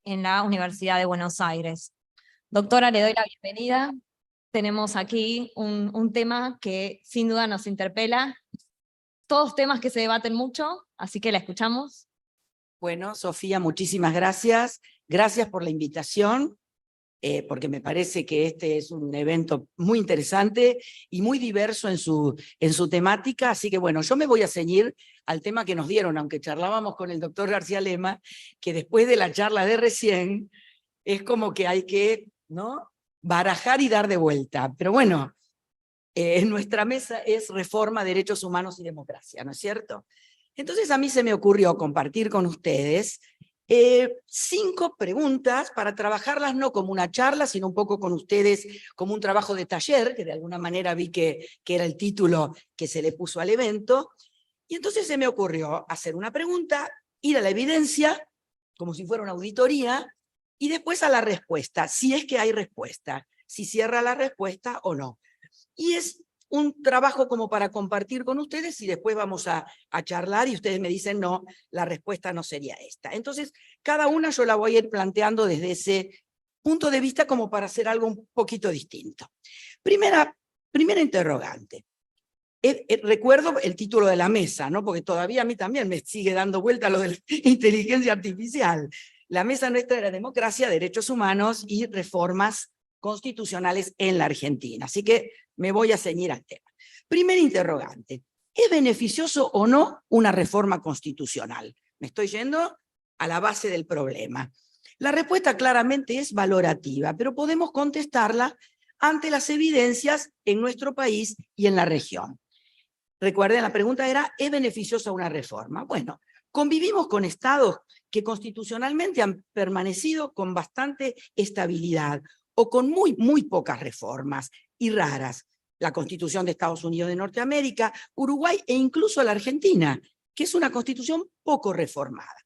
en la Universidad de Buenos Aires. Doctora, le doy la bienvenida. Tenemos aquí un tema que sin duda nos interpela, todos temas que se debaten mucho, así que la escuchamos. Bueno, Sofía, muchísimas gracias. Gracias por la invitación, porque me parece que este es un evento muy interesante y muy diverso en su temática. Así que bueno, yo me voy a ceñir al tema que nos dieron, aunque charlábamos con el doctor García Lema, que después de la charla de recién, es como que hay que, ¿no?, barajar y dar de vuelta. Pero bueno, nuestra mesa es Reforma, Derechos Humanos y Democracia, ¿no es cierto? Entonces a mí se me ocurrió compartir con ustedes 5 preguntas para trabajarlas no como una charla, sino un poco con ustedes como un trabajo de taller, que de alguna manera vi que era el título que se le puso al evento. Y entonces se me ocurrió hacer una pregunta, ir a la evidencia, como si fuera una auditoría, y después a la respuesta, si es que hay respuesta, si cierra la respuesta o no. Y es un trabajo como para compartir con ustedes y después vamos a charlar y ustedes me dicen, no, la respuesta no sería esta. Entonces, cada una yo la voy a ir planteando desde ese punto de vista como para hacer algo un poquito distinto. Primera interrogante. Recuerdo el título de la mesa, ¿no? Porque todavía a mí también me sigue dando vuelta lo de la inteligencia artificial. La mesa nuestra era democracia, derechos humanos y reformas constitucionales en la Argentina. Así que me voy a ceñir al tema. Primer interrogante. ¿Es beneficioso o no una reforma constitucional? Me estoy yendo a la base del problema. La respuesta claramente es valorativa, pero podemos contestarla ante las evidencias en nuestro país y en la región. Recuerden, la pregunta era, ¿es beneficiosa una reforma? Bueno, convivimos con estados que constitucionalmente han permanecido con bastante estabilidad o con muy pocas reformas y raras. La Constitución de Estados Unidos de Norteamérica, Uruguay e incluso la Argentina, que es una constitución poco reformada.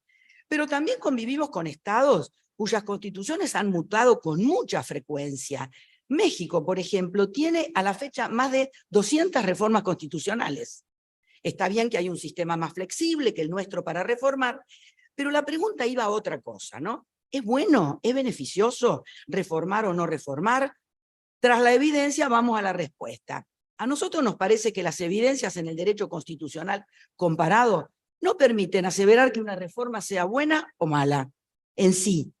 Pero también convivimos con estados cuyas constituciones han mutado con mucha frecuencia. México, por ejemplo, tiene a la fecha más de 200 reformas constitucionales. Está bien que hay un sistema más flexible que el nuestro para reformar, pero la pregunta iba a otra cosa, ¿no? ¿Es bueno, es beneficioso reformar o no reformar? Tras la evidencia vamos a la respuesta. A nosotros nos parece que las evidencias en el derecho constitucional comparado no permiten aseverar que una reforma sea buena o mala en sí.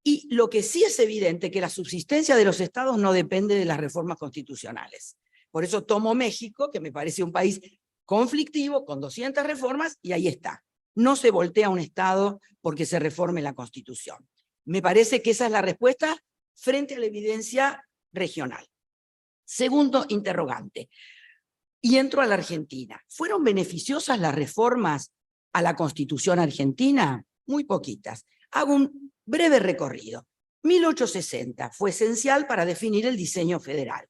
Y lo que sí es evidente es que la subsistencia de los estados no depende de las reformas constitucionales. Por eso tomo México, que me parece un país conflictivo, con 200 reformas, y ahí está. No se voltea un estado porque se reforme la Constitución. Me parece que esa es la respuesta frente a la evidencia regional. Segundo interrogante. Y entro a la Argentina. ¿Fueron beneficiosas las reformas a la Constitución argentina? Muy poquitas. Hago un breve recorrido. 1860 fue esencial para definir el diseño federal.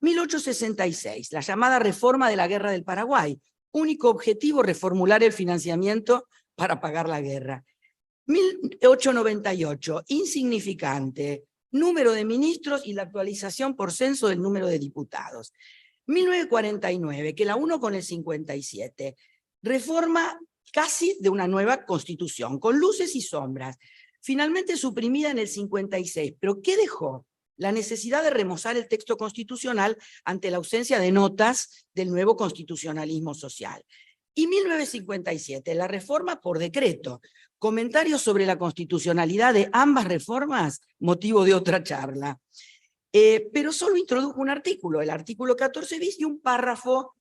1866, la llamada reforma de la Guerra del Paraguay. Único objetivo, reformular el financiamiento para pagar la guerra. 1898, insignificante. Número de ministros y la actualización por censo del número de diputados. 1949, que la uno con el 57. Reforma casi de una nueva constitución, con luces y sombras. Finalmente suprimida en el 56. ¿Pero qué dejó? La necesidad de remozar el texto constitucional ante la ausencia de notas del nuevo constitucionalismo social. Y 1957, la reforma por decreto. Comentarios sobre la constitucionalidad de ambas reformas, motivo de otra charla. Pero solo introdujo un artículo, el artículo 14 bis, y un párrafo,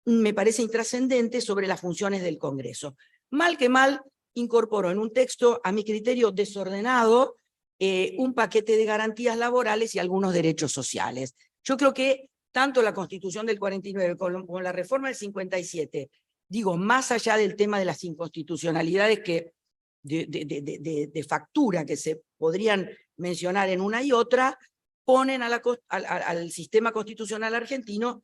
me parece intrascendente, sobre las funciones del Congreso. Mal que mal, incorporó en un texto, a mi criterio desordenado, un paquete de garantías laborales y algunos derechos sociales. Yo creo que tanto la Constitución del 49 como la reforma del 57, digo, más allá del tema de las inconstitucionalidades de factura que se podrían mencionar en una y otra, ponen al sistema constitucional argentino,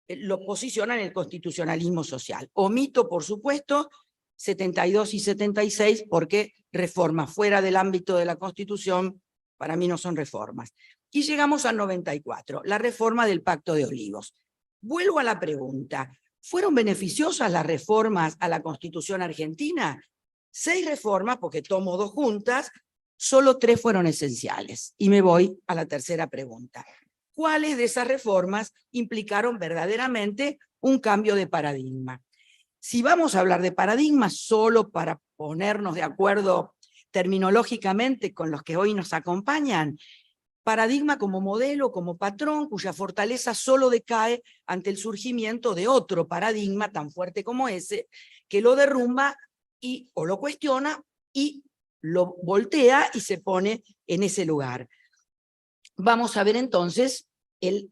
lo posicionan en el constitucionalismo social. Omito, por supuesto, 72 y 76, porque reformas fuera del ámbito de la Constitución, para mí no son reformas. Y llegamos al 94, la reforma del Pacto de Olivos. Vuelvo a la pregunta, ¿fueron beneficiosas las reformas a la Constitución argentina? 6 reformas, porque tomo 2 juntas, solo 3 fueron esenciales. Y me voy a la tercera pregunta. ¿Cuáles de esas reformas implicaron verdaderamente un cambio de paradigma? Si vamos a hablar de paradigmas solo para ponernos de acuerdo terminológicamente con los que hoy nos acompañan, paradigma como modelo, como patrón, cuya fortaleza solo decae ante el surgimiento de otro paradigma tan fuerte como ese, que lo derrumba o lo cuestiona y lo voltea y se pone en ese lugar. Vamos a ver entonces el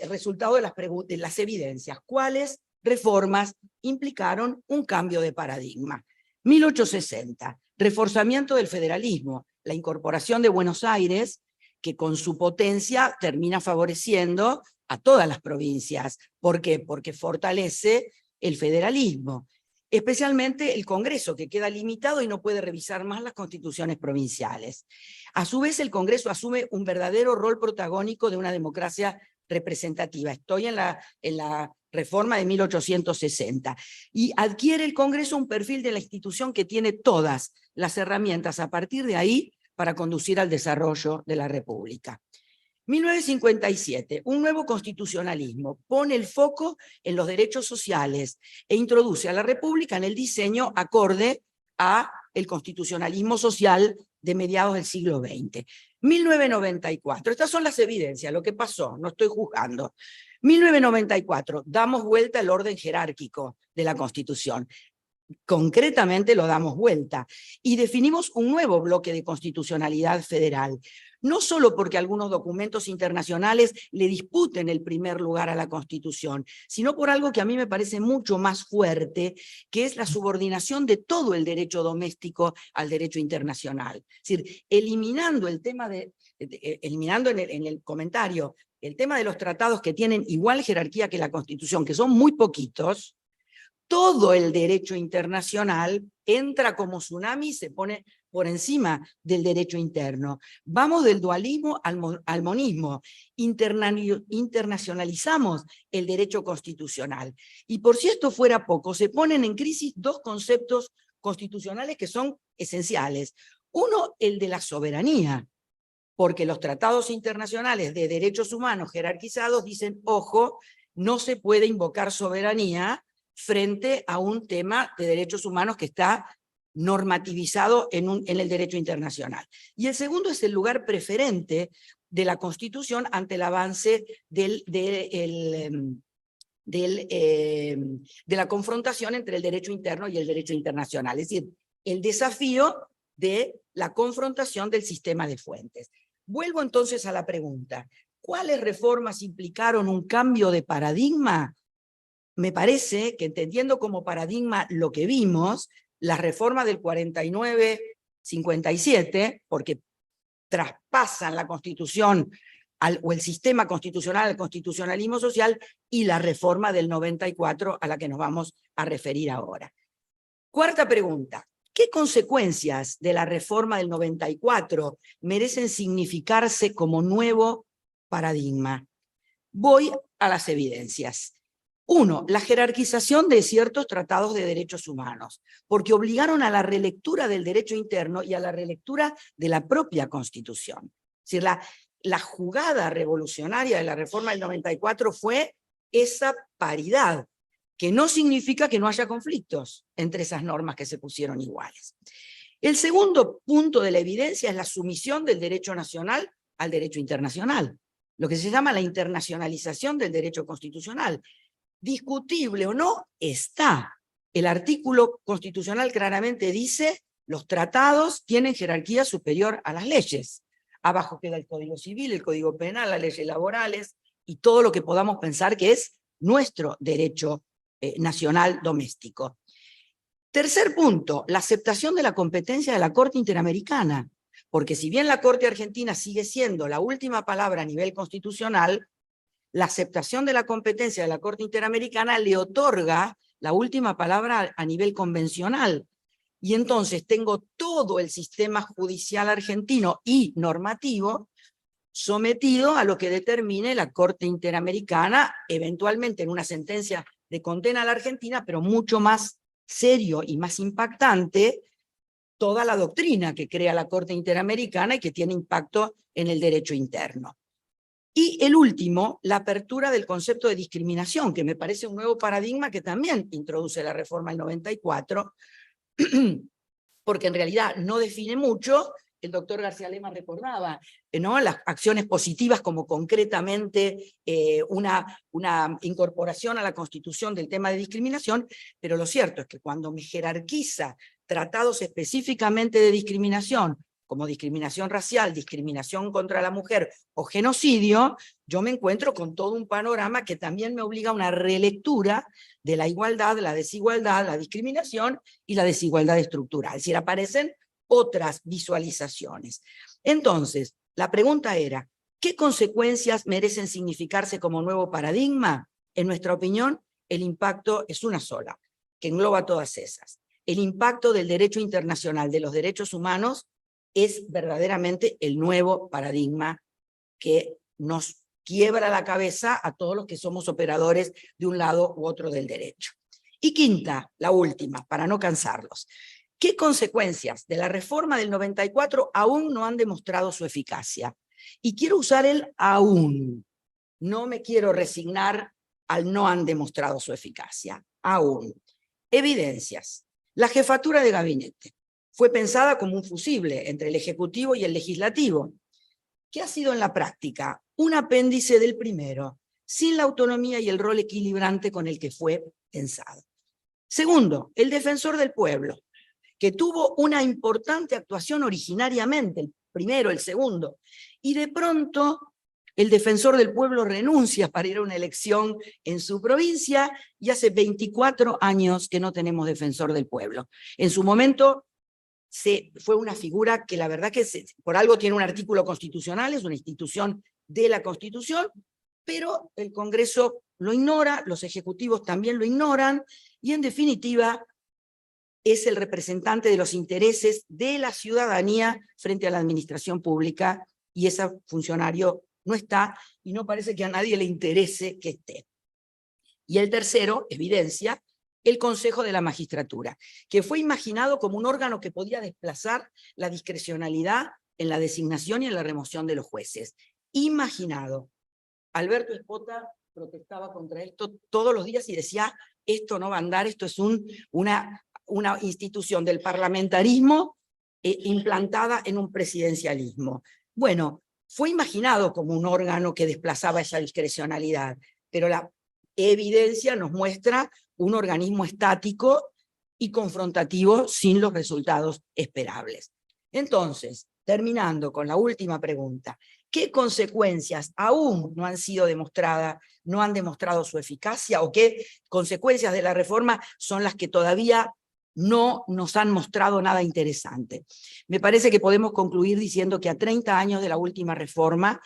resultado de las evidencias. ¿Cuáles reformas implicaron un cambio de paradigma? 1860, reforzamiento del federalismo, la incorporación de Buenos Aires, que con su potencia termina favoreciendo a todas las provincias. ¿Por qué? Porque fortalece el federalismo. Especialmente el Congreso, que queda limitado y no puede revisar más las constituciones provinciales. A su vez, el Congreso asume un verdadero rol protagónico de una democracia representativa. Estoy en la reforma de 1860. Y adquiere el Congreso un perfil de la institución que tiene todas las herramientas a partir de ahí para conducir al desarrollo de la República. 1957, un nuevo constitucionalismo pone el foco en los derechos sociales e introduce a la República en el diseño acorde a el constitucionalismo social de mediados del siglo XX. 1994, estas son las evidencias, lo que pasó, no estoy juzgando. 1994, damos vuelta al orden jerárquico de la Constitución. Concretamente lo damos vuelta y definimos un nuevo bloque de constitucionalidad federal, no solo porque algunos documentos internacionales le disputen el primer lugar a la Constitución, sino por algo que a mí me parece mucho más fuerte, que es la subordinación de todo el derecho doméstico al derecho internacional. Es decir, eliminando el tema eliminando en el comentario el tema de los tratados que tienen igual jerarquía que la Constitución, que son muy poquitos, todo el derecho internacional entra como tsunami y se pone por encima del derecho interno. Vamos del dualismo al monismo, internacionalizamos el derecho constitucional. Y por si esto fuera poco, se ponen en crisis dos conceptos constitucionales que son esenciales. Uno, el de la soberanía, porque los tratados internacionales de derechos humanos jerarquizados dicen, ojo, no se puede invocar soberanía frente a un tema de derechos humanos que está normativizado en el derecho internacional. Y el segundo es el lugar preferente de la Constitución ante el avance de la confrontación entre el derecho interno y el derecho internacional. Es decir, el desafío de la confrontación del sistema de fuentes. Vuelvo entonces a la pregunta, ¿cuáles reformas implicaron un cambio de paradigma? Me parece que entendiendo como paradigma lo que vimos, las reformas del 49-57, porque traspasan la Constitución o el sistema constitucional al constitucionalismo social, y la reforma del 94 a la que nos vamos a referir ahora. Cuarta pregunta, ¿qué consecuencias de la reforma del 94 merecen significarse como nuevo paradigma? Voy a las evidencias. Uno, la jerarquización de ciertos tratados de derechos humanos, porque obligaron a la relectura del derecho interno y a la relectura de la propia Constitución. Es decir, la jugada revolucionaria de la reforma del 94 fue esa paridad, que no significa que no haya conflictos entre esas normas que se pusieron iguales. El segundo punto de la evidencia es la sumisión del derecho nacional al derecho internacional, lo que se llama la internacionalización del derecho constitucional. Discutible o no, está. El artículo constitucional claramente dice, los tratados tienen jerarquía superior a las leyes. Abajo queda el Código Civil, el Código Penal, las leyes laborales y todo lo que podamos pensar que es nuestro derecho nacional doméstico. Tercer punto, la aceptación de la competencia de la Corte Interamericana, porque si bien la Corte Argentina sigue siendo la última palabra a nivel constitucional, la aceptación de la competencia de la Corte Interamericana le otorga la última palabra a nivel convencional. Y entonces tengo todo el sistema judicial argentino y normativo sometido a lo que determine la Corte Interamericana, eventualmente en una sentencia de condena a la Argentina, pero mucho más serio y más impactante, toda la doctrina que crea la Corte Interamericana y que tiene impacto en el derecho interno. Y el último, la apertura del concepto de discriminación, que me parece un nuevo paradigma que también introduce la reforma del 94, porque en realidad no define mucho. El doctor García Lema recordaba, ¿no?, las acciones positivas como concretamente una incorporación a la Constitución del tema de discriminación, pero lo cierto es que cuando me jerarquiza tratados específicamente de discriminación, como discriminación racial, discriminación contra la mujer o genocidio, yo me encuentro con todo un panorama que también me obliga a una relectura de la igualdad, la desigualdad, la discriminación y la desigualdad estructural. Es decir, aparecen otras visualizaciones. Entonces, la pregunta era, ¿qué consecuencias merecen significarse como nuevo paradigma? En nuestra opinión, el impacto es una sola, que engloba todas esas. El impacto del derecho internacional de los derechos humanos es verdaderamente el nuevo paradigma que nos quiebra la cabeza a todos los que somos operadores de un lado u otro del derecho. Y quinta, la última, para no cansarlos. ¿Qué consecuencias de la reforma del 94 aún no han demostrado su eficacia? Y quiero usar el aún. No me quiero resignar al no han demostrado su eficacia. Aún. Evidencias. La jefatura de gabinete fue pensada como un fusible entre el Ejecutivo y el Legislativo. ¿Qué ha sido en la práctica? Un apéndice del primero, sin la autonomía y el rol equilibrante con el que fue pensado. Segundo, el defensor del pueblo, que tuvo una importante actuación originariamente, el primero, el segundo, y de pronto el defensor del pueblo renuncia para ir a una elección en su provincia y hace 24 años que no tenemos defensor del pueblo. En su momento fue una figura que la verdad que por algo tiene un artículo constitucional, es una institución de la Constitución, pero el Congreso lo ignora, los ejecutivos también lo ignoran, y en definitiva es el representante de los intereses de la ciudadanía frente a la administración pública, y ese funcionario no está, y no parece que a nadie le interese que esté. Y el tercero, evidencia, el Consejo de la Magistratura, que fue imaginado como un órgano que podía desplazar la discrecionalidad en la designación y en la remoción de los jueces. Imaginado. Alberto Espota protestaba contra esto todos los días y decía, esto no va a andar, esto es una institución del parlamentarismo implantada en un presidencialismo. Bueno, fue imaginado como un órgano que desplazaba esa discrecionalidad, pero la evidencia nos muestra un organismo estático y confrontativo sin los resultados esperables. Entonces, terminando con la última pregunta, ¿qué consecuencias aún no han sido demostradas, no han demostrado su eficacia, o qué consecuencias de la reforma son las que todavía no nos han mostrado nada interesante? Me parece que podemos concluir diciendo que a 30 años de la última reforma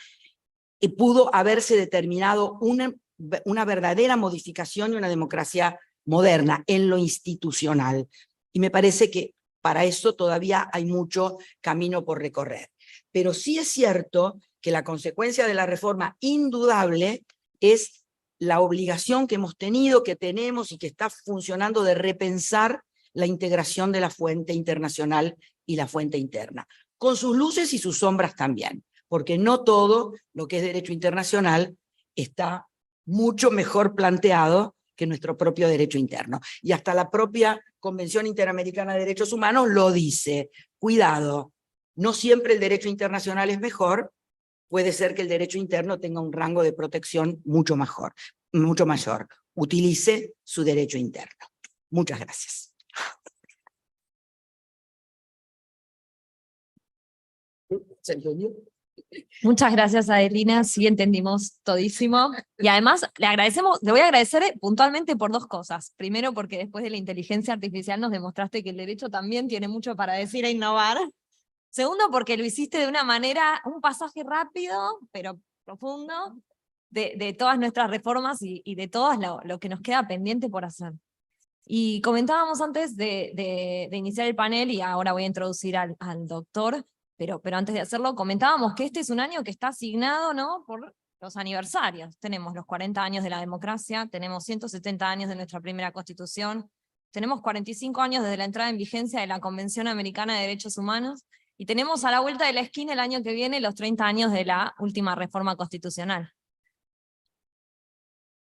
pudo haberse determinado una verdadera modificación y una democracia moderna en lo institucional. Y me parece que para eso todavía hay mucho camino por recorrer. Pero sí es cierto que la consecuencia de la reforma indudable es la obligación que hemos tenido, que tenemos y que está funcionando de repensar la integración de la fuente internacional y la fuente interna, con sus luces y sus sombras también, porque no todo lo que es derecho internacional está mucho mejor planteado que nuestro propio derecho interno. Y hasta la propia Convención Interamericana de Derechos Humanos lo dice. Cuidado, no siempre el derecho internacional es mejor, puede ser que el derecho interno tenga un rango de protección mucho mayor. Utilice su derecho interno. Muchas gracias. ¿Se entendió? Muchas gracias, Adelina, sí entendimos todísimo. Y además, le voy a agradecer puntualmente por dos cosas. Primero, porque después de la inteligencia artificial nos demostraste que el derecho también tiene mucho para decir e innovar. Segundo, porque lo hiciste de una manera, un pasaje rápido, pero profundo, de todas nuestras reformas y de todo lo que nos queda pendiente por hacer. Y comentábamos antes de iniciar el panel, y ahora voy a introducir al doctor, pero antes de hacerlo, comentábamos que este es un año que está asignado, ¿no?, por los aniversarios. Tenemos los 40 años de la democracia, tenemos 170 años de nuestra primera constitución, tenemos 45 años desde la entrada en vigencia de la Convención Americana de Derechos Humanos, y tenemos a la vuelta de la esquina el año que viene los 30 años de la última reforma constitucional.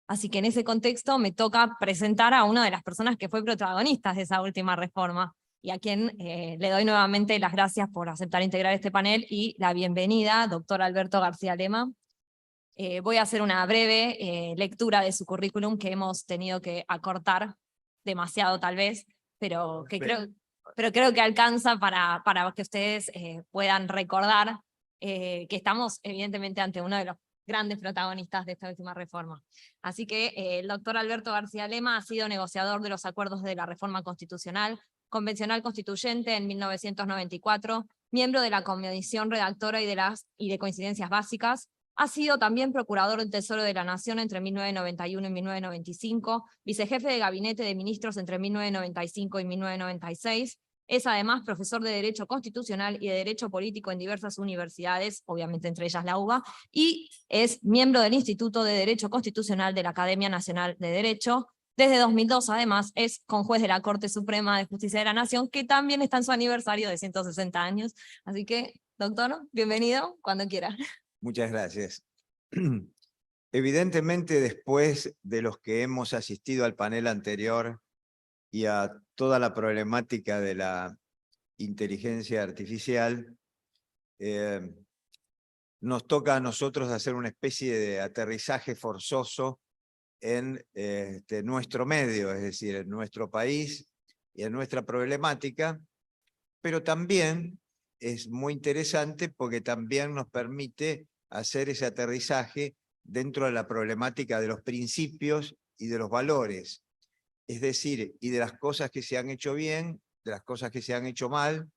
Así que en ese contexto me toca presentar a una de las personas que fue protagonista de esa última reforma, y a quien le doy nuevamente las gracias por aceptar integrar este panel y la bienvenida, doctor Alberto García Lema. Voy a hacer una breve lectura de su currículum que hemos tenido que acortar demasiado tal vez, pero creo que alcanza para que ustedes puedan recordar que estamos evidentemente ante uno de los grandes protagonistas de esta última reforma. Así que el doctor Alberto García Lema ha sido negociador de los acuerdos de la reforma constitucional, convencional constituyente en 1994, miembro de la comisión redactora y de coincidencias básicas. Ha sido también procurador del Tesoro de la Nación entre 1991 y 1995, vicejefe de gabinete de ministros entre 1995 y 1996. Es además profesor de Derecho Constitucional y de Derecho Político en diversas universidades, obviamente entre ellas la UBA, y es miembro del Instituto de Derecho Constitucional de la Academia Nacional de Derecho. Desde 2002, además, es conjuez de la Corte Suprema de Justicia de la Nación, que también está en su aniversario de 160 años. Así que, doctor, bienvenido cuando quiera. Muchas gracias. Evidentemente, después de los que hemos asistido al panel anterior y a toda la problemática de la inteligencia artificial, nos toca a nosotros hacer una especie de aterrizaje forzoso en nuestro medio, es decir, en nuestro país y en nuestra problemática, pero también es muy interesante porque también nos permite hacer ese aterrizaje dentro de la problemática de los principios y de los valores, es decir, y de las cosas que se han hecho bien, de las cosas que se han hecho mal,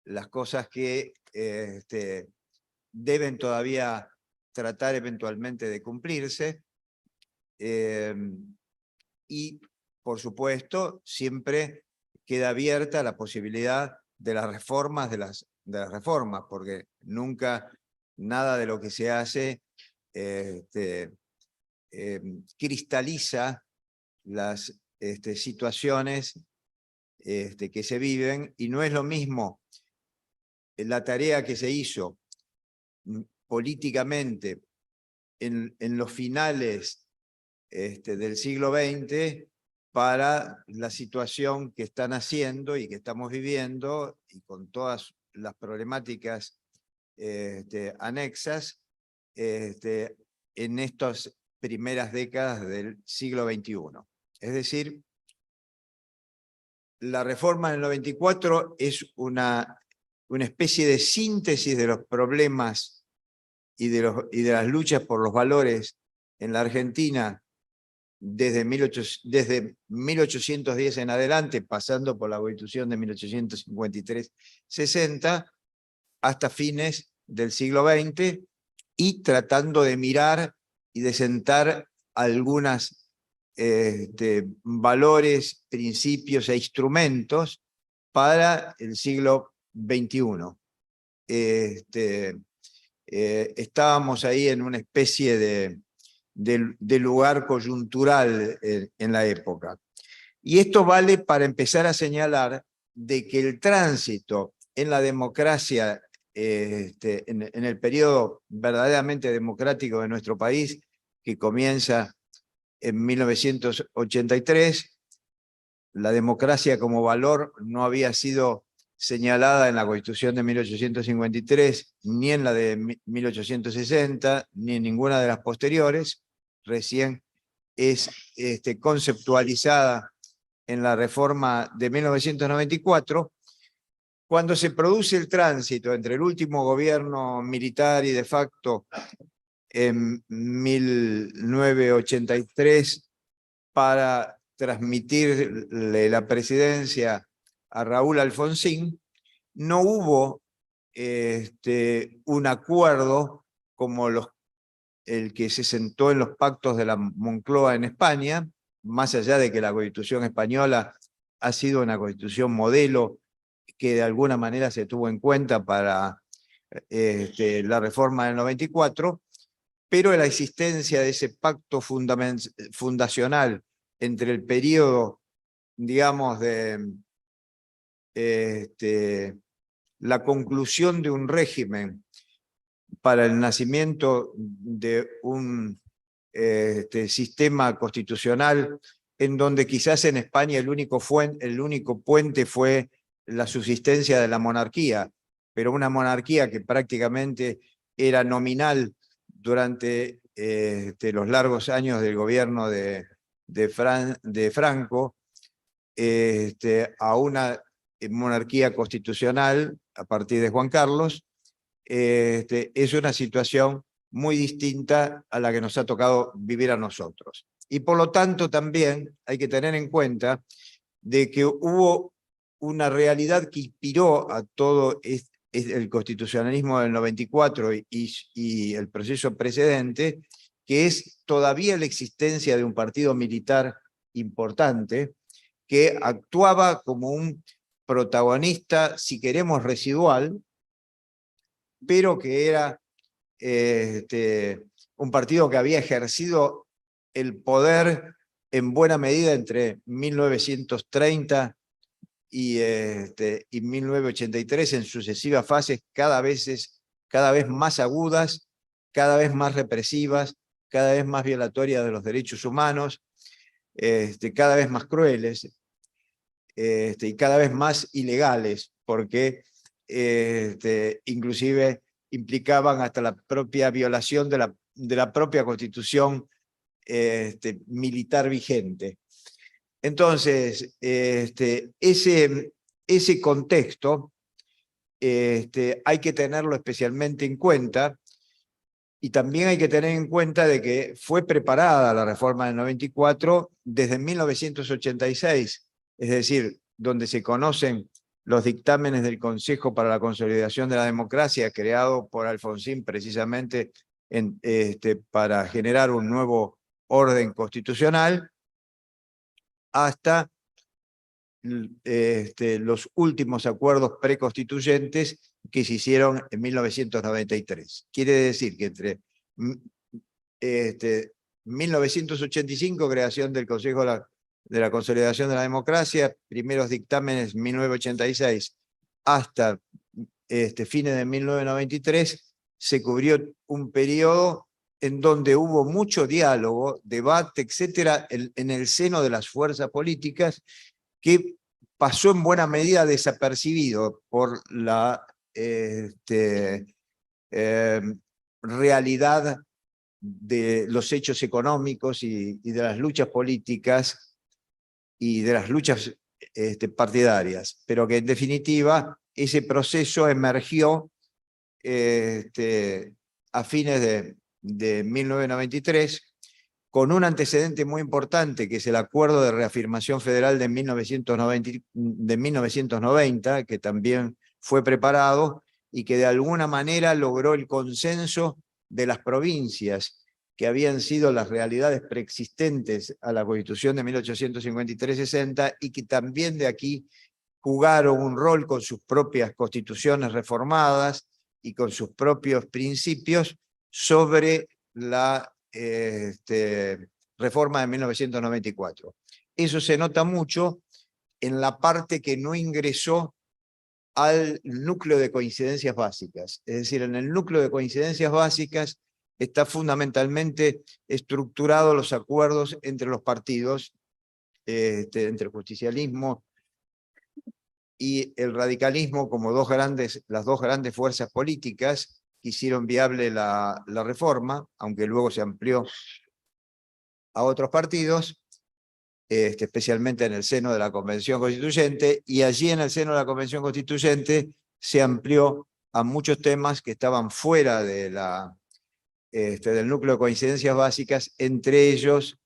las cosas que deben todavía tratar eventualmente de cumplirse, y por supuesto siempre queda abierta la posibilidad de las reformas de las reformas, porque nunca nada de lo que se hace cristaliza las situaciones que se viven, y no es lo mismo la tarea que se hizo políticamente en los finales del siglo XX para la situación que están haciendo y que estamos viviendo, y con todas las problemáticas anexas en estas primeras décadas del siglo XXI. Es decir, la reforma del 94 es una especie de síntesis de los problemas y de las luchas por los valores en la Argentina desde 1810 en adelante, pasando por la Constitución de 1853-60, hasta fines del siglo XX, y tratando de mirar y de sentar algunos valores, principios e instrumentos para el siglo XXI. Estábamos ahí en una especie de lugar coyuntural en la época. Y esto vale para empezar a señalar de que el tránsito en la democracia, en el periodo verdaderamente democrático de nuestro país, que comienza en 1983, la democracia como valor no había sido señalada en la Constitución de 1853, ni en la de 1860, ni en ninguna de las posteriores. Recién es conceptualizada en la reforma de 1994, cuando se produce el tránsito entre el último gobierno militar y de facto en 1983 para transmitirle la presidencia a Raúl Alfonsín. No hubo un acuerdo como el que se sentó en los pactos de la Moncloa en España, más allá de que la Constitución española ha sido una constitución modelo que de alguna manera se tuvo en cuenta para la reforma del 94, pero la existencia de ese pacto fundacional entre el periodo digamos, la conclusión de un régimen para el nacimiento de un sistema constitucional en donde quizás en España el único puente fue la subsistencia de la monarquía, pero una monarquía que prácticamente era nominal durante los largos años del gobierno de Franco, a una monarquía constitucional a partir de Juan Carlos. Es una situación muy distinta a la que nos ha tocado vivir a nosotros. Y por lo tanto también hay que tener en cuenta de que hubo una realidad que inspiró a todo el constitucionalismo del 94 y el proceso precedente, que es todavía la existencia de un partido militar importante que actuaba como un protagonista, si queremos, residual, pero que era un partido que había ejercido el poder en buena medida entre 1930 y 1983 en sucesivas fases cada vez más agudas, cada vez más represivas, cada vez más violatorias de los derechos humanos, cada vez más crueles y cada vez más ilegales, porque inclusive implicaban hasta la propia violación de la propia constitución militar vigente. Entonces, ese contexto hay que tenerlo especialmente en cuenta, y también hay que tener en cuenta de que fue preparada la reforma del 94 desde 1986, es decir, donde se conocen los dictámenes del Consejo para la Consolidación de la Democracia, creado por Alfonsín precisamente para generar un nuevo orden constitucional, hasta los últimos acuerdos preconstituyentes que se hicieron en 1993. Quiere decir que entre 1985, creación del Consejo de la Consolidación de la Democracia, primeros dictámenes 1986, hasta fines de 1993, se cubrió un periodo en donde hubo mucho diálogo, debate, etcétera, en el seno de las fuerzas políticas, que pasó en buena medida desapercibido por la realidad de los hechos económicos y de las luchas políticas y de las luchas partidarias, pero que en definitiva ese proceso emergió a fines de 1993, con un antecedente muy importante, que es el Acuerdo de Reafirmación Federal de 1990, que también fue preparado y que de alguna manera logró el consenso de las provincias, que habían sido las realidades preexistentes a la Constitución de 1853-60 y que también de aquí jugaron un rol con sus propias constituciones reformadas y con sus propios principios sobre la reforma de 1994. Eso se nota mucho en la parte que no ingresó al núcleo de coincidencias básicas. Es decir, en el núcleo de coincidencias básicas está fundamentalmente estructurados los acuerdos entre los partidos, entre el justicialismo y el radicalismo como las dos grandes fuerzas políticas que hicieron viable la reforma, aunque luego se amplió a otros partidos, especialmente en el seno de la Convención Constituyente, y allí en el seno de la Convención Constituyente se amplió a muchos temas que estaban fuera de del núcleo de coincidencias básicas, entre ellos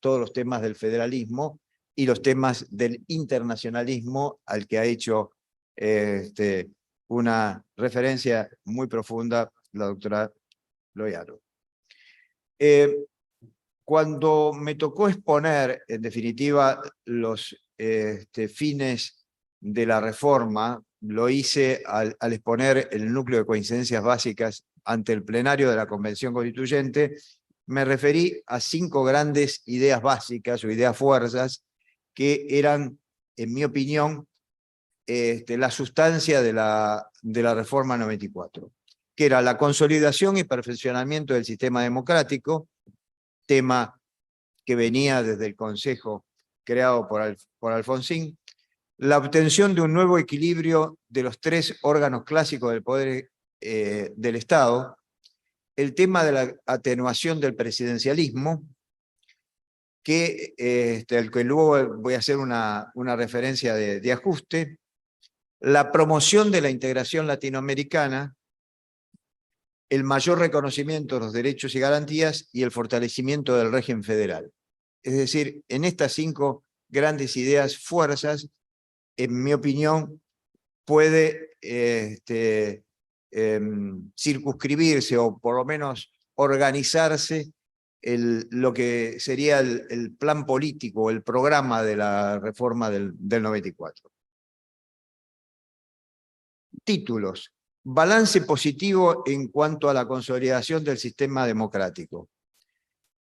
todos los temas del federalismo y los temas del internacionalismo, al que ha hecho una referencia muy profunda la doctora Loiaro. Cuando me tocó exponer, en definitiva, los fines de la reforma, lo hice al exponer el núcleo de coincidencias básicas ante el plenario de la Convención Constituyente. Me referí a 5 grandes ideas básicas o ideas fuerzas que eran, en mi opinión, la sustancia de la reforma 94, que era la consolidación y perfeccionamiento del sistema democrático, tema que venía desde el Consejo creado por Alfonsín, la obtención de un nuevo equilibrio de los tres órganos clásicos del poder del Estado, el tema de la atenuación del presidencialismo, al que luego voy a hacer una referencia de ajuste, la promoción de la integración latinoamericana, el mayor reconocimiento de los derechos y garantías y el fortalecimiento del régimen federal. Es decir, en estas 5 grandes ideas, fuerzas, en mi opinión, puede circunscribirse o por lo menos organizarse lo que sería el plan político, el programa de la reforma del 94. Títulos. Balance positivo en cuanto a la consolidación del sistema democrático.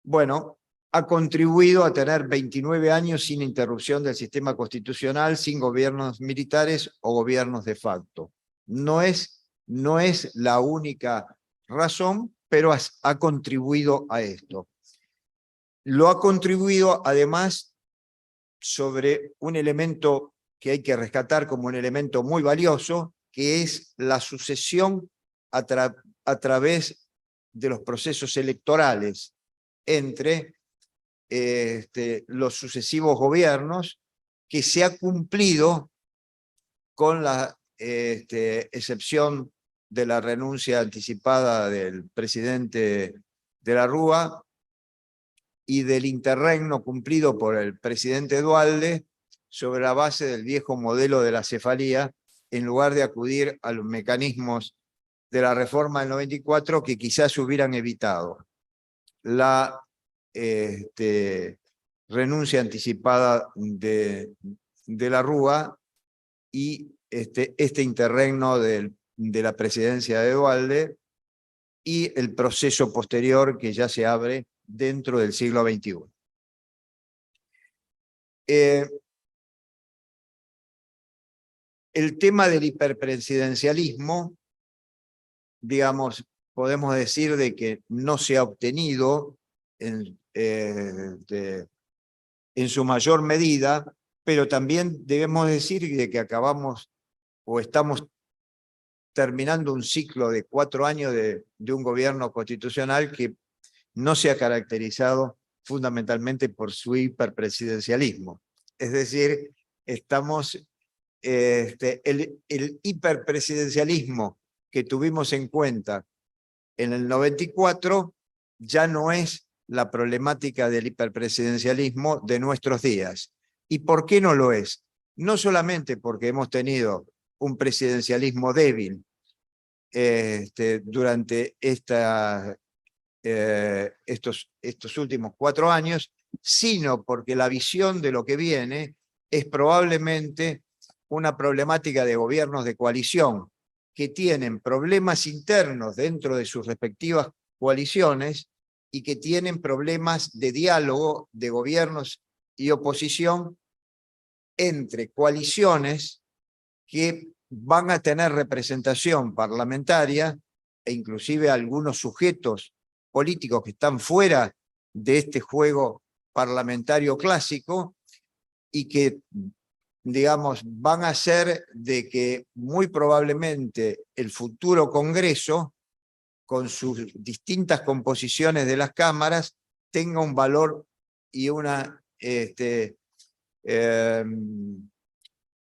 Bueno, ha contribuido a tener 29 años sin interrupción del sistema constitucional, sin gobiernos militares o gobiernos de facto. No es la única razón, pero ha contribuido a esto. Lo ha contribuido además sobre un elemento que hay que rescatar como un elemento muy valioso, que es la sucesión a través de los procesos electorales entre los sucesivos gobiernos, que se ha cumplido con la excepción de la renuncia anticipada del presidente de la Rúa y del interregno cumplido por el presidente Duhalde sobre la base del viejo modelo de la cefalía, en lugar de acudir a los mecanismos de la reforma del 94 que quizás hubieran evitado la renuncia anticipada de la Rúa y este interregno de la presidencia de Duhalde y el proceso posterior que ya se abre dentro del siglo XXI. El tema del hiperpresidencialismo, digamos, podemos decir de que no se ha obtenido en su mayor medida, pero también debemos decir de que acabamos o estamos terminando un ciclo de 4 años de un gobierno constitucional que no se ha caracterizado fundamentalmente por su hiperpresidencialismo. Es decir, estamos, el hiperpresidencialismo que tuvimos en cuenta en el 94 ya no es la problemática del hiperpresidencialismo de nuestros días. ¿Y por qué no lo es? No solamente porque hemos tenido un presidencialismo débil durante estos últimos 4 años, sino porque la visión de lo que viene es probablemente una problemática de gobiernos de coalición que tienen problemas internos dentro de sus respectivas coaliciones y que tienen problemas de diálogo de gobiernos y oposición entre coaliciones que van a tener representación parlamentaria e inclusive algunos sujetos políticos que están fuera de este juego parlamentario clásico y que, digamos, van a hacer de que muy probablemente el futuro Congreso, con sus distintas composiciones de las cámaras, tenga un valor y un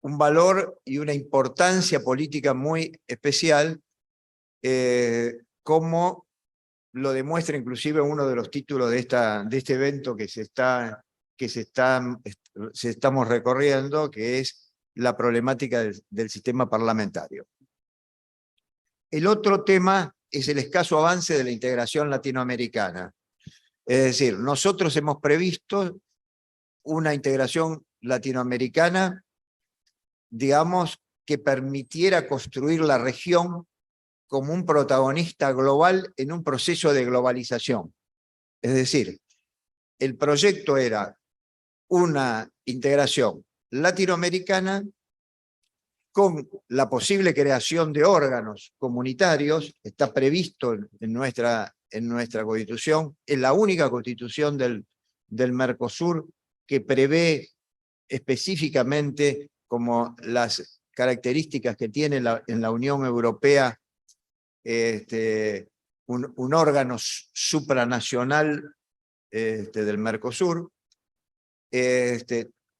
valor y una importancia política muy especial, como lo demuestra inclusive uno de los títulos de este evento que estamos recorriendo, que es la problemática del sistema parlamentario. El otro tema es el escaso avance de la integración latinoamericana. Es decir, nosotros hemos previsto una integración latinoamericana, digamos, que permitiera construir la región como un protagonista global en un proceso de globalización. Es decir, el proyecto era una integración latinoamericana con la posible creación de órganos comunitarios. Está previsto en nuestra Constitución, es la única Constitución del Mercosur que prevé específicamente como las características que tiene en la Unión Europea un órgano supranacional del Mercosur.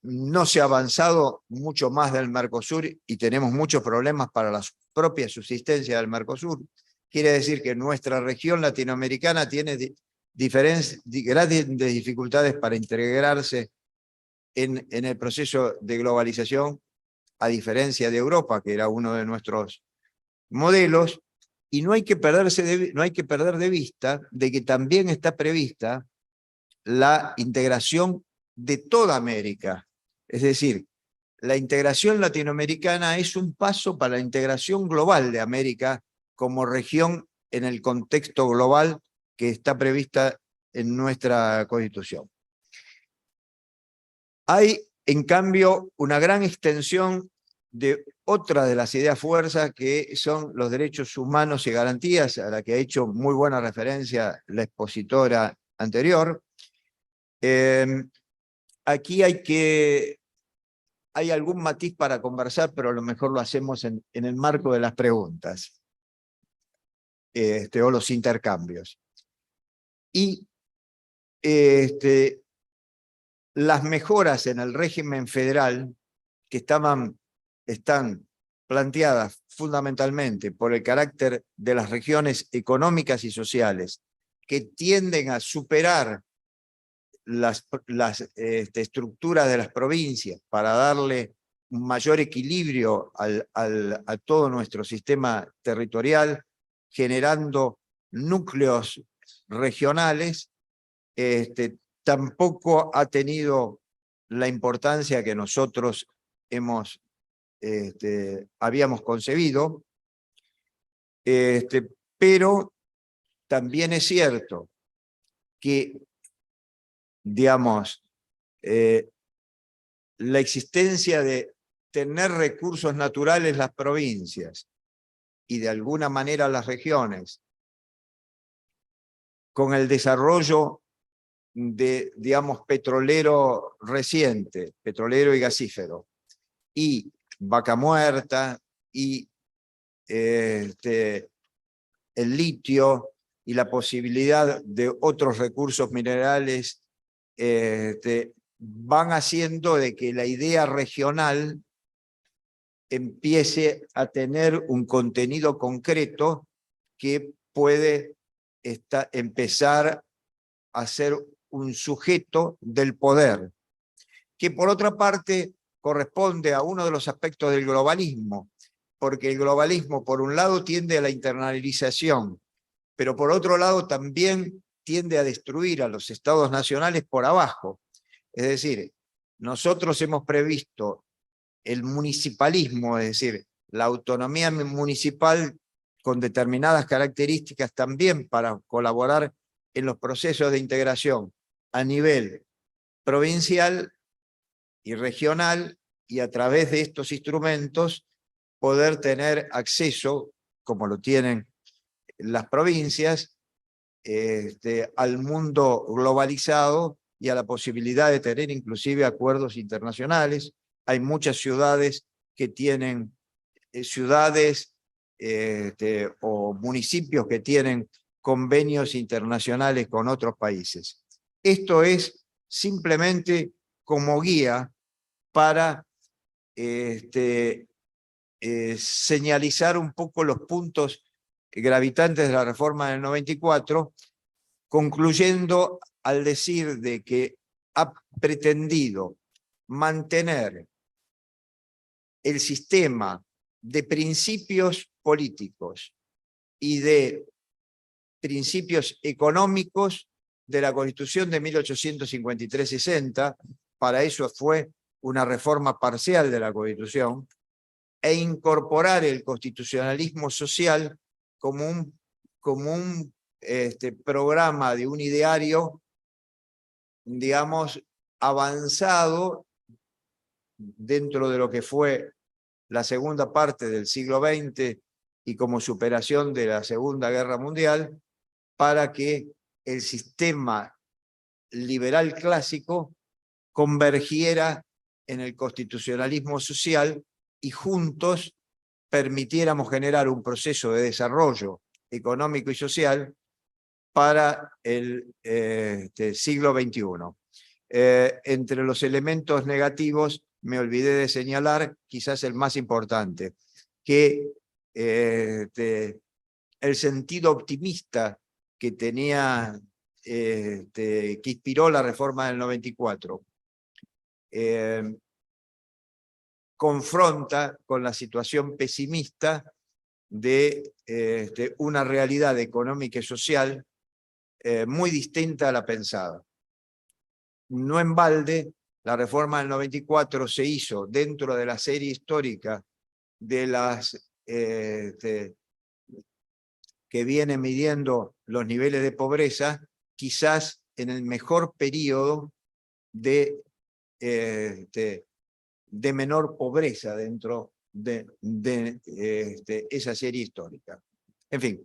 No se ha avanzado mucho más del Mercosur y tenemos muchos problemas para la propia subsistencia del Mercosur. Quiere decir que nuestra región latinoamericana tiene grandes dificultades para integrarse en el proceso de globalización, a diferencia de Europa, que era uno de nuestros modelos, y no hay que perder de vista de que también está prevista la integración de toda América. Es decir, la integración latinoamericana es un paso para la integración global de América como región en el contexto global que está prevista en nuestra Constitución. Hay, en cambio, una gran extensión de otra de las ideas fuerzas, que son los derechos humanos y garantías, a la que ha hecho muy buena referencia la expositora anterior. Aquí hay algún matiz para conversar, pero a lo mejor lo hacemos en el marco de las preguntas o los intercambios. Y las mejoras en el régimen federal que están planteadas fundamentalmente por el carácter de las regiones económicas y sociales, que tienden a superar las estructuras de las provincias para darle un mayor equilibrio a todo nuestro sistema territorial, generando núcleos regionales, tampoco ha tenido la importancia que nosotros habíamos concebido, pero también es cierto que, digamos, la existencia de tener recursos naturales las provincias y de alguna manera las regiones, con el desarrollo digamos, petrolero reciente, petrolero y gasífero, y Vaca Muerta, y el litio, y la posibilidad de otros recursos minerales, van haciendo de que la idea regional empiece a tener un contenido concreto que puede empezar a ser un sujeto del poder, que por otra parte corresponde a uno de los aspectos del globalismo, porque el globalismo por un lado tiende a la internalización, pero por otro lado también tiende a destruir a los estados nacionales por abajo. Es decir, nosotros hemos previsto el municipalismo, es decir, la autonomía municipal con determinadas características también para colaborar en los procesos de integración a nivel provincial y regional, y a través de estos instrumentos poder tener acceso, como lo tienen las provincias, al mundo globalizado y a la posibilidad de tener inclusive acuerdos internacionales. Hay muchas ciudades que tienen o municipios que tienen convenios internacionales con otros países. Esto es simplemente como guía para señalizar un poco los puntos gravitantes de la reforma del 94, concluyendo al decir de que ha pretendido mantener el sistema de principios políticos y de principios económicos de la Constitución de 1853-60, para eso fue una reforma parcial de la Constitución, e incorporar el constitucionalismo social como un programa de un ideario, digamos, avanzado dentro de lo que fue la segunda parte del siglo XX y como superación de la Segunda Guerra Mundial, para que el sistema liberal clásico convergiera en el constitucionalismo social y juntos permitiéramos generar un proceso de desarrollo económico y social para el siglo XXI. Entre los elementos negativos me olvidé de señalar quizás el más importante, que el sentido optimista que tenía, que inspiró la reforma del 94, confronta con la situación pesimista de una realidad económica y social muy distinta a la pensada. No en balde, la reforma del 94 se hizo dentro de la serie histórica de las que viene midiendo los niveles de pobreza, quizás en el mejor periodo de menor pobreza dentro de esa serie histórica. En fin,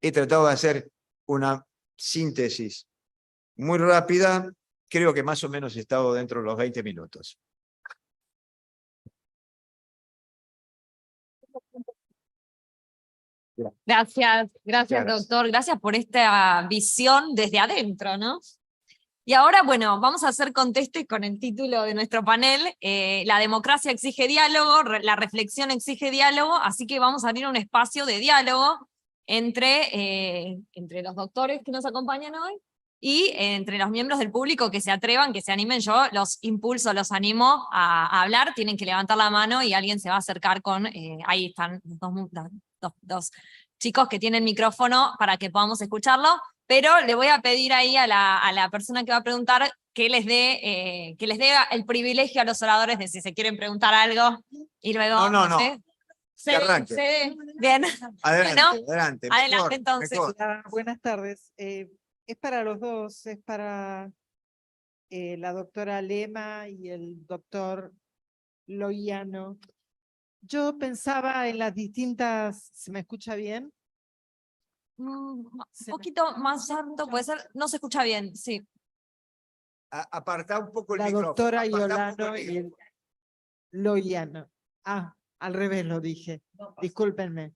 he tratado de hacer una síntesis muy rápida. Creo que más o menos he estado dentro de los 20 minutos. Gracias, Gracias. doctor. Gracias por esta visión desde adentro, ¿no? Y ahora, bueno, vamos a hacer conteste con el título de nuestro panel. La democracia exige diálogo, la reflexión exige diálogo, así que vamos a abrir un espacio de diálogo entre los doctores que nos acompañan hoy y entre los miembros del público que se atrevan, que se animen. Yo los impulso, los animo a hablar, tienen que levantar la mano y alguien se va a acercar con, ahí están dos chicos que tienen micrófono para que podamos escucharlo. Pero le voy a pedir ahí a la persona que va a preguntar que les dé el privilegio a los oradores de si se quieren preguntar algo y luego... No. sé. Bien. Adelante, Bueno, adelante. adelante entonces. Mejor. Buenas tardes. Es para los dos, es para la doctora Lema y el doctor Loiano. Yo pensaba en las distintas... ¿Se me escucha bien? Un poquito más alto, puede ser. No se escucha bien, sí. Apartá un poco el La micrófono. doctora apartá un poco Iolano el y el Loiano. Al revés lo dije. Discúlpenme.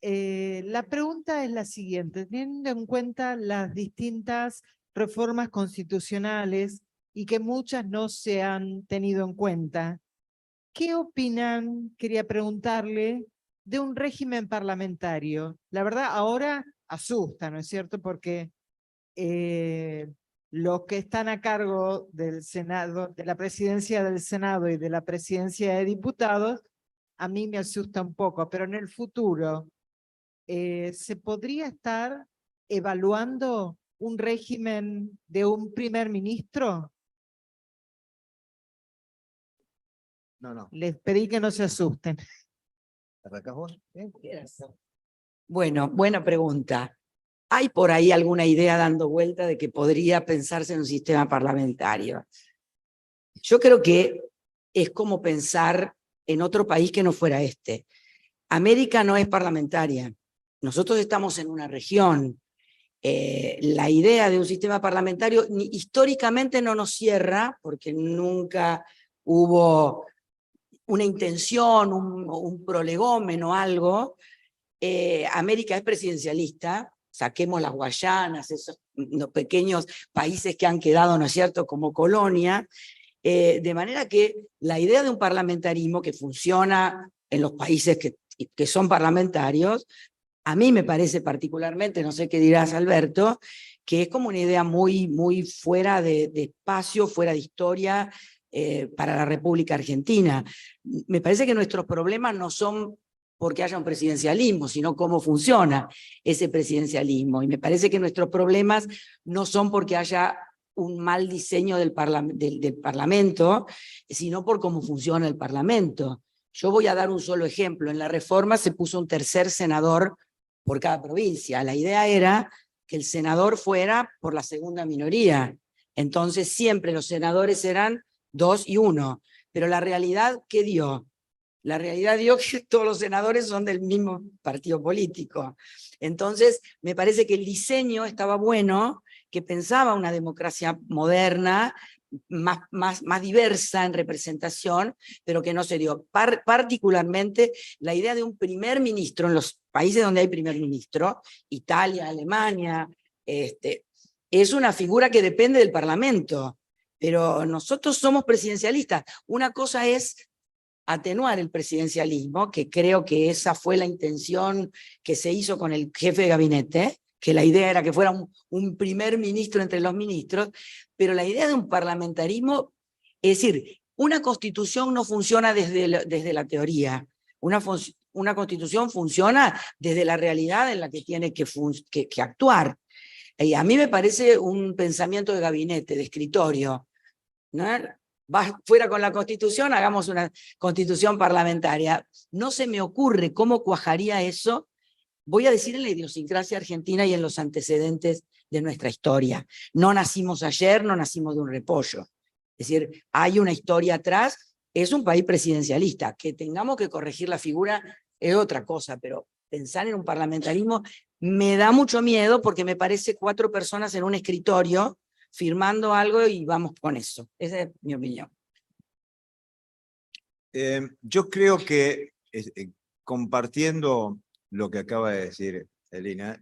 La pregunta es la siguiente. Teniendo en cuenta las distintas reformas constitucionales y que muchas no se han tenido en cuenta, ¿qué opinan, quería preguntarle, de un régimen parlamentario? La verdad, ahora asusta, ¿no es cierto? Porque los que están a cargo del Senado, de la presidencia del Senado y de la presidencia de diputados, a mí me asusta un poco, pero en el futuro, ¿se podría estar evaluando un régimen de un primer ministro? No. Les pedí que no se asusten. ¿Arrancás vos? Bueno, buena pregunta. ¿Hay por ahí alguna idea dando vuelta de que podría pensarse en un sistema parlamentario? Yo creo que es como pensar en otro país que no fuera este. América no es parlamentaria. Nosotros estamos en una región. La idea de un sistema parlamentario históricamente no nos cierra, porque nunca hubo una intención, un prolegómeno, algo. América es presidencialista, saquemos las Guayanas, esos los pequeños países que han quedado, ¿no es cierto?, como colonia, de manera que la idea de un parlamentarismo que funciona en los países que son parlamentarios, a mí me parece particularmente, no sé qué dirás, Alberto, que es como una idea muy fuera de espacio, fuera de historia, para la República Argentina. Me parece que nuestros problemas no son porque haya un presidencialismo, sino cómo funciona ese presidencialismo. Y me parece que nuestros problemas no son porque haya un mal diseño del Parlamento, sino por cómo funciona el Parlamento. Yo voy a dar un solo ejemplo. En la reforma se puso un tercer senador por cada provincia. La idea era que el senador fuera por la segunda minoría. Entonces siempre los senadores eran 2 y 1. pero la realidad, ¿qué dio? La realidad dio que todos los senadores son del mismo partido político. Entonces, me parece que el diseño estaba bueno, que pensaba una democracia moderna, más diversa en representación, pero que no se dio. Particularmente la idea de un primer ministro en los países donde hay primer ministro, Italia, Alemania, es una figura que depende del Parlamento, pero nosotros somos presidencialistas. Una cosa es atenuar el presidencialismo, que creo que esa fue la intención que se hizo con el jefe de gabinete, que la idea era que fuera un primer ministro entre los ministros, pero la idea de un parlamentarismo, es decir, una constitución no funciona desde la teoría, una constitución funciona desde la realidad en la que tiene que actuar. Y a mí me parece un pensamiento de gabinete, de escritorio, ¿no? Va fuera con la Constitución, hagamos una Constitución parlamentaria. No se me ocurre cómo cuajaría eso, voy a decir en la idiosincrasia argentina y en los antecedentes de nuestra historia. No nacimos ayer, no nacimos de un repollo. Es decir, hay una historia atrás, es un país presidencialista. Que tengamos que corregir la figura es otra cosa, pero pensar en un parlamentarismo me da mucho miedo porque me parece 4 personas en un escritorio firmando algo y vamos con eso. Esa es mi opinión. Yo creo que, compartiendo lo que acaba de decir Elina,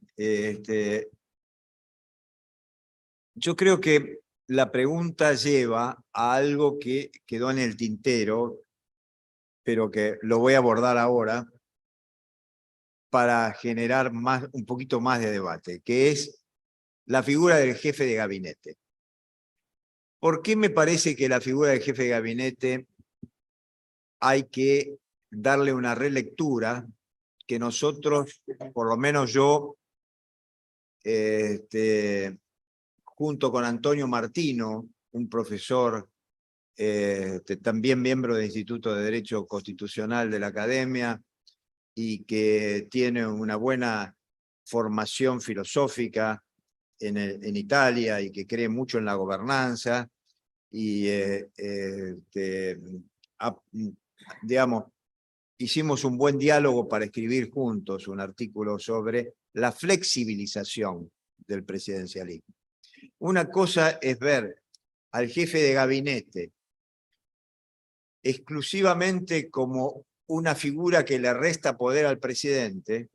yo creo que la pregunta lleva a algo que quedó en el tintero, pero que lo voy a abordar ahora para generar un poquito más de debate, que es la figura del jefe de gabinete. ¿Por qué me parece que la figura del jefe de gabinete hay que darle una relectura que nosotros, por lo menos yo, junto con Antonio Martino, un profesor también miembro del Instituto de Derecho Constitucional de la Academia y que tiene una buena formación filosófica en Italia y que cree mucho en la gobernanza y digamos, hicimos un buen diálogo para escribir juntos un artículo sobre la flexibilización del presidencialismo. Una cosa es ver al jefe de gabinete exclusivamente como una figura que le resta poder al presidente,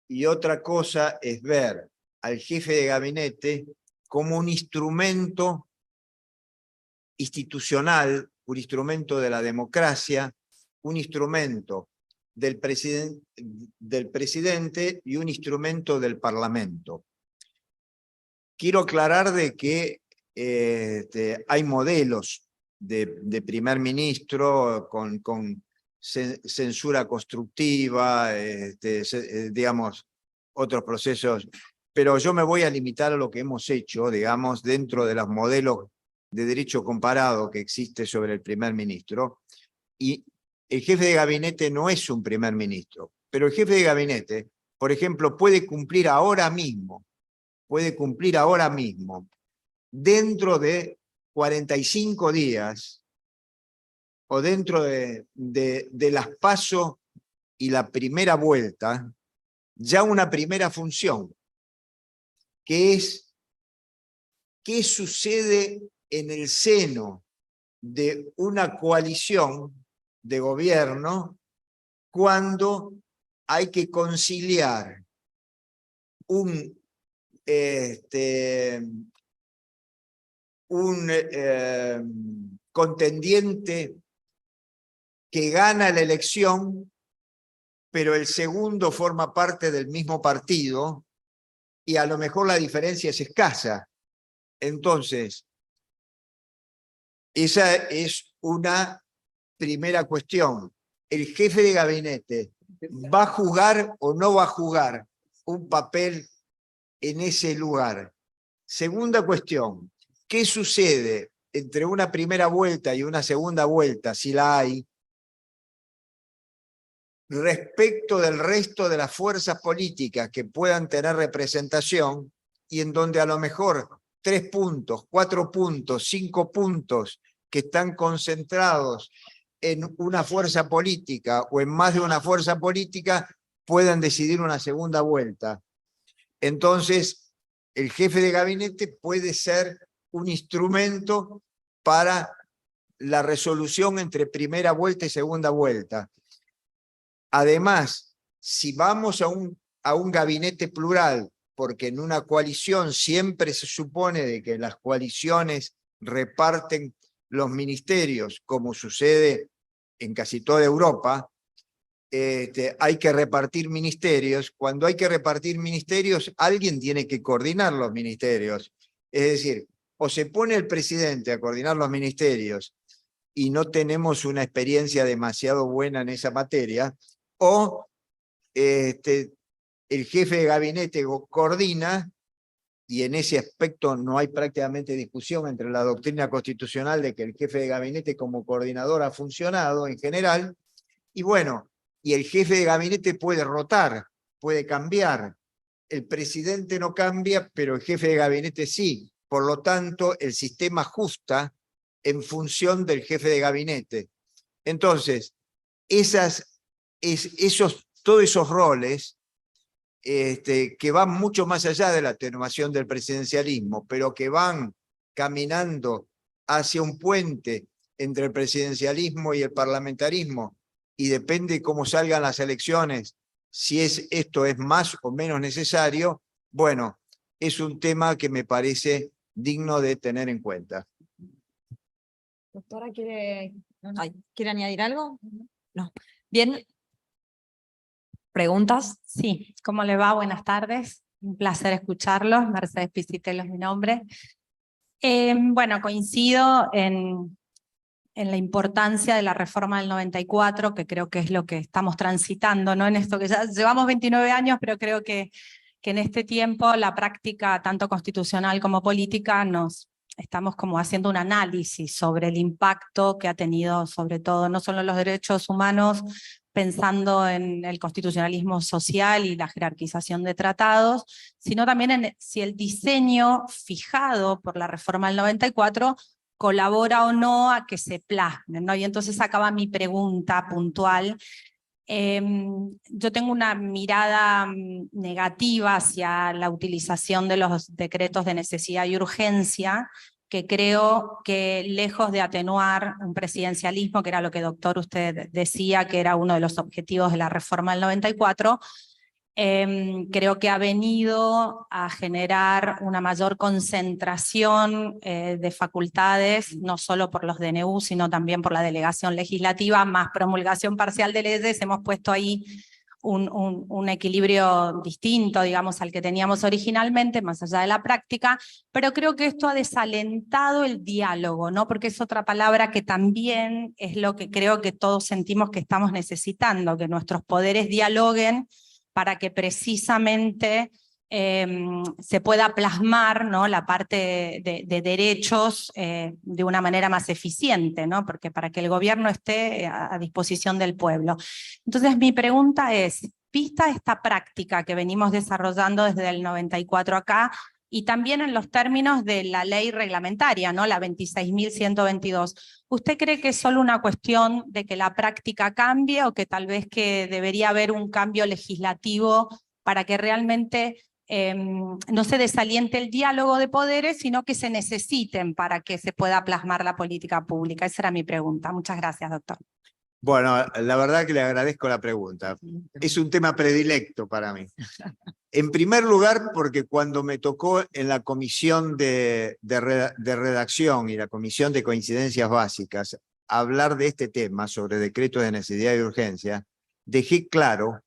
y otra cosa es ver al jefe de gabinete como un instrumento institucional, un instrumento de la democracia, un instrumento del presidente y un instrumento del Parlamento. Quiero aclarar de que hay modelos de primer ministro con censura constructiva, digamos, otros procesos, pero yo me voy a limitar a lo que hemos hecho, digamos, dentro de los modelos de derecho comparado que existe sobre el primer ministro, y el jefe de gabinete no es un primer ministro, pero el jefe de gabinete, por ejemplo, puede cumplir ahora mismo, dentro de 45 días, o dentro de las PASO y la primera vuelta, ya una primera función, que es qué sucede en el seno de una coalición de gobierno cuando hay que conciliar un contendiente que gana la elección, pero el segundo forma parte del mismo partido y a lo mejor la diferencia es escasa. Entonces, esa es una primera cuestión. ¿El jefe de gabinete va a jugar o no va a jugar un papel en ese lugar? Segunda cuestión, ¿qué sucede entre una primera vuelta y una segunda vuelta, si la hay, respecto del resto de las fuerzas políticas que puedan tener representación y en donde a lo mejor 3 puntos, 4 puntos, 5 puntos que están concentrados en una fuerza política o en más de una fuerza política puedan decidir una segunda vuelta. Entonces, el jefe de gabinete puede ser un instrumento para la resolución entre primera vuelta y segunda vuelta. Además, si vamos a un gabinete plural, porque en una coalición siempre se supone de que las coaliciones reparten los ministerios, como sucede en casi toda Europa, hay que repartir ministerios. Cuando hay que repartir ministerios, alguien tiene que coordinar los ministerios. Es decir, o se pone el presidente a coordinar los ministerios y no tenemos una experiencia demasiado buena en esa materia, o el jefe de gabinete coordina, y en ese aspecto no hay prácticamente discusión entre la doctrina constitucional de que el jefe de gabinete como coordinador ha funcionado en general, y bueno, y el jefe de gabinete puede rotar, puede cambiar. El presidente no cambia, pero el jefe de gabinete sí. Por lo tanto, el sistema ajusta en función del jefe de gabinete. Entonces, todos esos roles que van mucho más allá de la atenuación del presidencialismo, pero que van caminando hacia un puente entre el presidencialismo y el parlamentarismo, y depende cómo salgan las elecciones, si esto es más o menos necesario, bueno, es un tema que me parece digno de tener en cuenta. Doctora, ¿quiere añadir algo? No. Bien. ¿Preguntas? Sí, ¿cómo le va? Buenas tardes. Un placer escucharlos. Mercedes Pisitelo es mi nombre. Bueno, coincido en la importancia de la reforma del 94, que creo que es lo que estamos transitando, ¿no? En esto que ya llevamos 29 años, pero creo que en este tiempo la práctica, tanto constitucional como política, estamos como haciendo un análisis sobre el impacto que ha tenido, sobre todo, no solo en los derechos humanos, pensando en el constitucionalismo social y la jerarquización de tratados, sino también en si el diseño fijado por la reforma del 94 colabora o no a que se plasmen, ¿no? Y entonces acaba mi pregunta puntual. Yo tengo una mirada negativa hacia la utilización de los decretos de necesidad y urgencia, que creo que lejos de atenuar un presidencialismo, que era lo que, doctor, usted decía que era uno de los objetivos de la reforma del 94, creo que ha venido a generar una mayor concentración de facultades, no solo por los DNU, sino también por la delegación legislativa, más promulgación parcial de leyes. Hemos puesto ahí un equilibrio distinto, digamos, al que teníamos originalmente, más allá de la práctica, pero creo que esto ha desalentado el diálogo, ¿no? Porque es otra palabra que también es lo que creo que todos sentimos que estamos necesitando, que nuestros poderes dialoguen para que precisamente se pueda plasmar, ¿no?, la parte de derechos de una manera más eficiente, ¿no? Porque para que el gobierno esté a disposición del pueblo. Entonces mi pregunta es, vista esta práctica que venimos desarrollando desde el 94 acá, y también en los términos de la ley reglamentaria, ¿no?, la 26.122, ¿usted cree que es solo una cuestión de que la práctica cambie o que tal vez que debería haber un cambio legislativo para que realmente no se desaliente el diálogo de poderes, sino que se necesiten para que se pueda plasmar la política pública? Esa era mi pregunta. Muchas gracias, doctor. Bueno, la verdad que le agradezco la pregunta. Es un tema predilecto para mí. En primer lugar, porque cuando me tocó en la comisión de redacción y la comisión de coincidencias básicas hablar de este tema sobre decretos de necesidad y urgencia, dejé claro,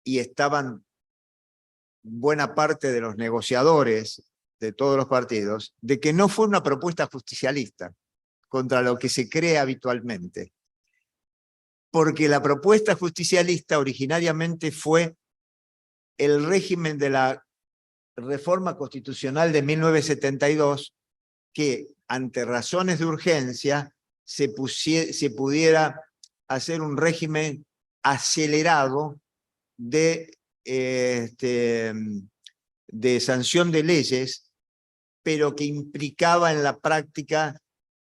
y estaban buena parte de los negociadores de todos los partidos, de que no fue una propuesta justicialista contra lo que se cree habitualmente. Porque la propuesta justicialista originariamente fue el régimen de la reforma constitucional de 1972, que ante razones de urgencia se pudiera hacer un régimen acelerado de sanción de leyes, pero que implicaba en la práctica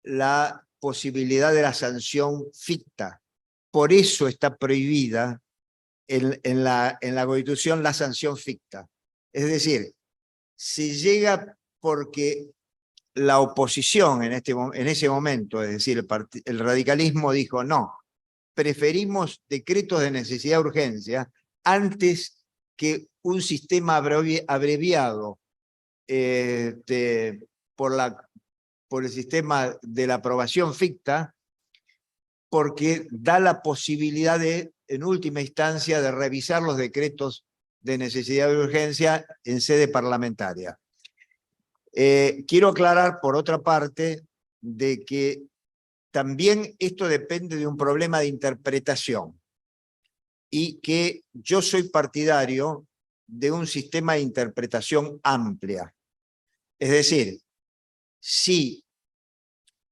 la posibilidad de la sanción ficta. Por eso está prohibida en la Constitución la sanción ficta. Es decir, si llega porque la oposición en ese momento, es decir, el radicalismo dijo no, preferimos decretos de necesidad de urgencia antes que un sistema abreviado por el sistema de la aprobación ficta, porque da la posibilidad de, en última instancia, de revisar los decretos de necesidad de urgencia en sede parlamentaria. Quiero aclarar, por otra parte, de que también esto depende de un problema de interpretación y que yo soy partidario de un sistema de interpretación amplia. Es decir, si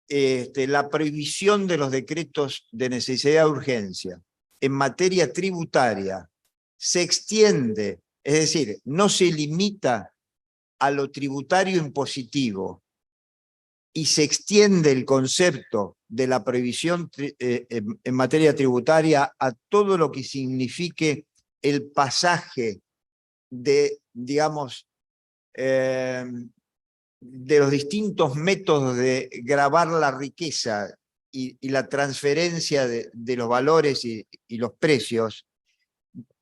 la prohibición de los decretos de necesidad de urgencia en materia tributaria se extiende, es decir, no se limita a lo tributario impositivo y se extiende el concepto de la prohibición en materia tributaria a todo lo que signifique el pasaje de, digamos, de los distintos métodos de gravar la riqueza y la transferencia de los valores y los precios,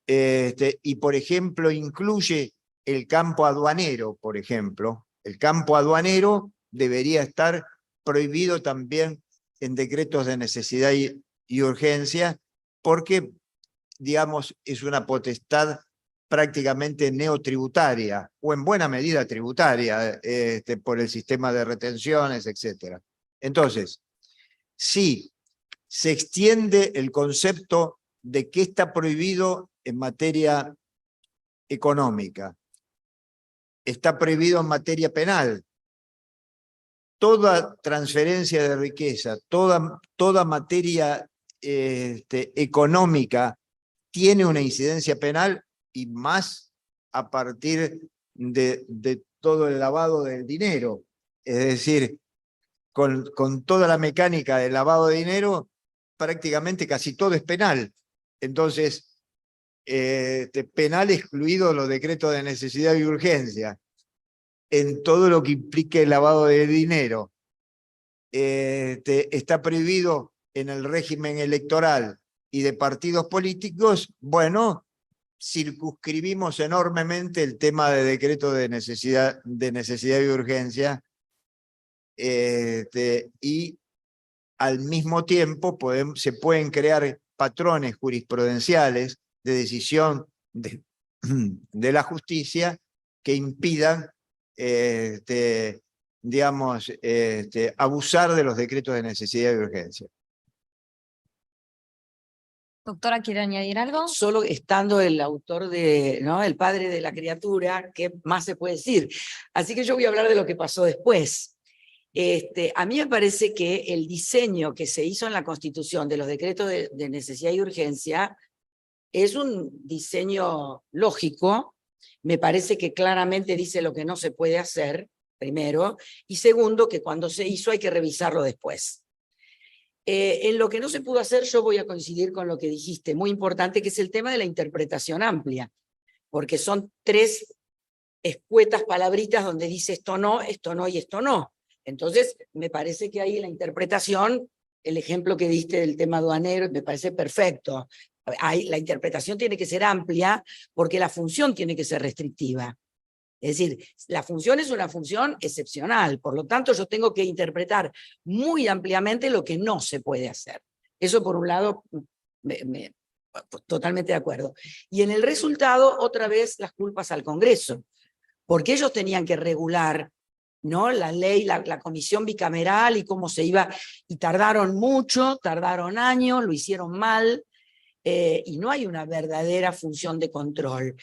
y por ejemplo incluye el campo aduanero, por ejemplo. El campo aduanero debería estar prohibido también en decretos de necesidad y urgencia, porque, digamos, es una potestad prácticamente neotributaria, o en buena medida tributaria, por el sistema de retenciones, etc. Entonces, si se extiende el concepto de qué está prohibido en materia económica, está prohibido en materia penal. Toda transferencia de riqueza, toda materia económica tiene una incidencia penal, y más a partir de todo el lavado del dinero. Es decir, con toda la mecánica del lavado de dinero, prácticamente casi todo es penal. Entonces, penal excluido los decretos de necesidad y urgencia, en todo lo que implique el lavado de dinero. Está prohibido en el régimen electoral y de partidos políticos. Bueno, circunscribimos enormemente el tema de decreto de necesidad y urgencia, y al mismo tiempo se pueden crear patrones jurisprudenciales de decisión de la justicia que impidan, digamos, abusar de los decretos de necesidad y urgencia. Doctora, ¿quiere añadir algo? Solo estando el autor ¿no? El padre de la criatura, ¿qué más se puede decir? Así que yo voy a hablar de lo que pasó después. A mí me parece que el diseño que se hizo en la Constitución de los decretos de necesidad y urgencia es un diseño lógico. Me parece que claramente dice lo que no se puede hacer, primero, y segundo, que cuando se hizo hay que revisarlo después. En lo que no se pudo hacer, yo voy a coincidir con lo que dijiste, muy importante, que es el tema de la interpretación amplia, porque son 3 escuetas palabritas donde dice esto no y esto no. Entonces, me parece que ahí la interpretación, el ejemplo que diste del tema aduanero, me parece perfecto. Ahí la interpretación tiene que ser amplia porque la función tiene que ser restrictiva. Es decir, la función es una función excepcional, por lo tanto yo tengo que interpretar muy ampliamente lo que no se puede hacer. Eso por un lado, totalmente de acuerdo. Y en el resultado, otra vez las culpas al Congreso, porque ellos tenían que regular, ¿no? La ley, la comisión bicameral y cómo se iba, y tardaron mucho, tardaron años, lo hicieron mal, y no hay una verdadera función de control.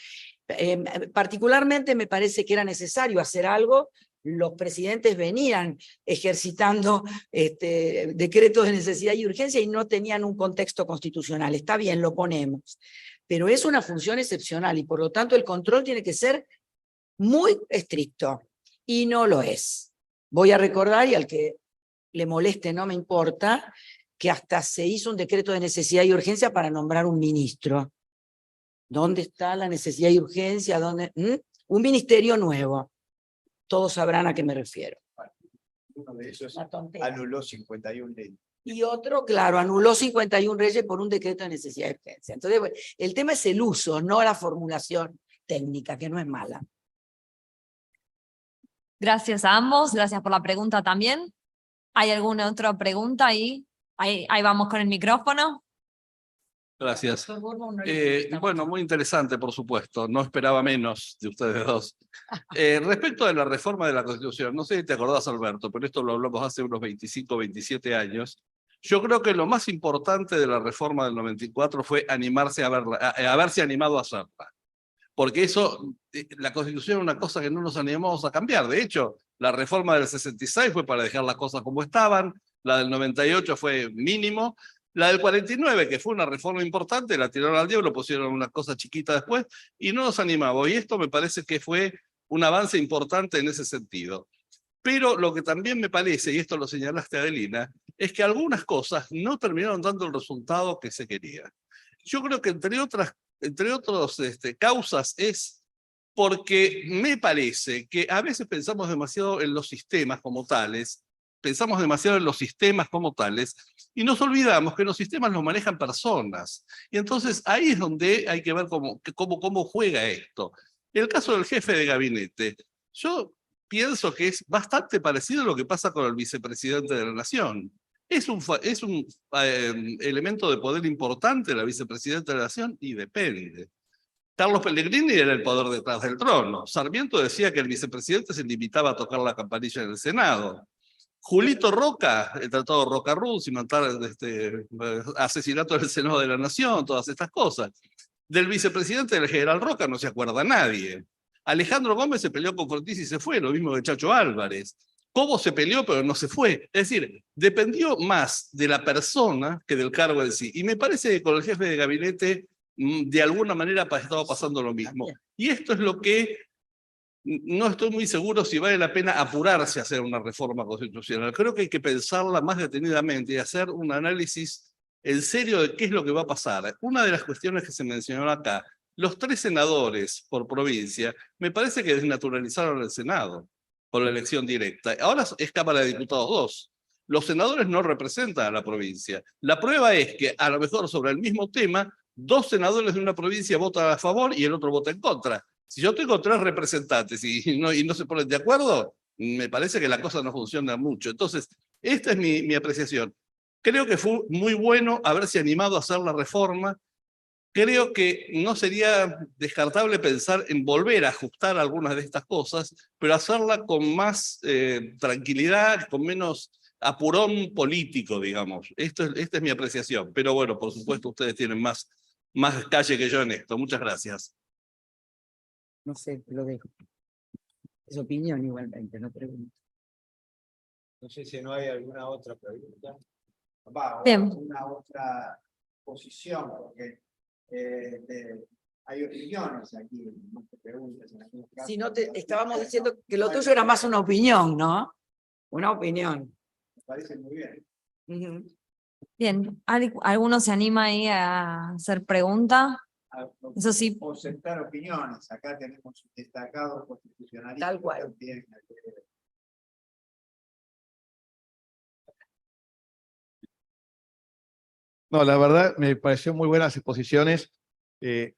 Particularmente me parece que era necesario hacer algo. Los presidentes venían ejercitando decretos de necesidad y urgencia y no tenían un contexto constitucional. Está bien, lo ponemos. Pero es una función excepcional y por lo tanto el control tiene que ser muy estricto. Y no lo es. Voy a recordar, y al que le moleste, no me importa, que hasta se hizo un decreto de necesidad y urgencia para nombrar un ministro. ¿Dónde está la necesidad y urgencia? ¿Dónde? Un ministerio nuevo. Todos sabrán a qué me refiero. Uno de esos Una tontería. anuló 51 leyes. Y otro, claro, anuló 51 leyes por un decreto de necesidad y urgencia. Entonces, bueno, el tema es el uso, no la formulación técnica, que no es mala. Gracias a ambos, gracias por la pregunta también. ¿Hay alguna otra pregunta ahí? Ahí vamos con el micrófono. Gracias. Bueno, muy interesante, por supuesto. No esperaba menos de ustedes dos. Respecto de la reforma de la Constitución, no sé si te acordás, Alberto, pero esto lo hablamos hace unos 25, 27 años. Yo creo que lo más importante de la reforma del 94 fue animarse a verla, haberse animado a hacerla. Porque eso, la Constitución es una cosa que no nos animamos a cambiar. De hecho, la reforma del 66 fue para dejar las cosas como estaban, la del 98 fue mínimo, la del 49, que fue una reforma importante, la tiraron al diablo, pusieron una cosa chiquita después, y no nos animamos. Y esto me parece que fue un avance importante en ese sentido. Pero lo que también me parece, y esto lo señalaste, Adelina, es que algunas cosas no terminaron dando el resultado que se quería. Yo creo que entre otras causas es porque me parece que a veces pensamos demasiado en los sistemas como tales, y nos olvidamos que los sistemas los manejan personas. Y entonces ahí es donde hay que ver cómo juega esto. El caso del jefe de gabinete, yo pienso que es bastante parecido a lo que pasa con el vicepresidente de la Nación. Es un elemento de poder importante la vicepresidenta de la Nación y depende. Carlos Pellegrini era el poder detrás del trono. Sarmiento decía que el vicepresidente se limitaba a tocar la campanilla en el Senado. Julito Roca, el tratado Roca-Ruz, y matar asesinato del Senado de la Nación, todas estas cosas. Del vicepresidente del general Roca no se acuerda nadie. Alejandro Gómez se peleó con Frondizi y se fue, lo mismo que Chacho Álvarez. Cobo se peleó pero no se fue. Es decir, dependió más de la persona que del cargo en sí. Y me parece que con el jefe de gabinete de alguna manera estaba pasando lo mismo. Y esto es lo que no estoy muy seguro si vale la pena apurarse a hacer una reforma constitucional. Creo que hay que pensarla más detenidamente y hacer un análisis en serio de qué es lo que va a pasar. Una de las cuestiones que se mencionó acá, los 3 senadores por provincia, me parece que desnaturalizaron el Senado por la elección directa. Ahora es Cámara de Diputados 2. Los senadores no representan a la provincia. La prueba es que a lo mejor sobre el mismo tema, 2 senadores de una provincia votan a favor y el otro vota en contra. Si yo tengo 3 representantes y no se ponen de acuerdo, me parece que la cosa no funciona mucho. Entonces, esta es mi apreciación. Creo que fue muy bueno haberse animado a hacer la reforma. Creo que no sería descartable pensar en volver a ajustar algunas de estas cosas, pero hacerla con más tranquilidad, con menos apurón político, digamos. Esta es mi apreciación. Pero bueno, por supuesto, ustedes tienen más calle que yo en esto. Muchas gracias. No sé, lo dejo. Es opinión igualmente, no pregunto. No sé si no hay alguna otra pregunta. Bien. Una otra posición, porque hay opiniones aquí, no te preguntas. Si no estábamos diciendo que lo tuyo era más una opinión, ¿no? Una opinión. Me parece muy bien. Bien, ¿alguno se anima ahí a hacer pregunta? Eso sí. Por sentar opiniones, acá tenemos un destacado constitucionalista. Tal cual. También. No, la verdad me pareció muy buenas exposiciones. Es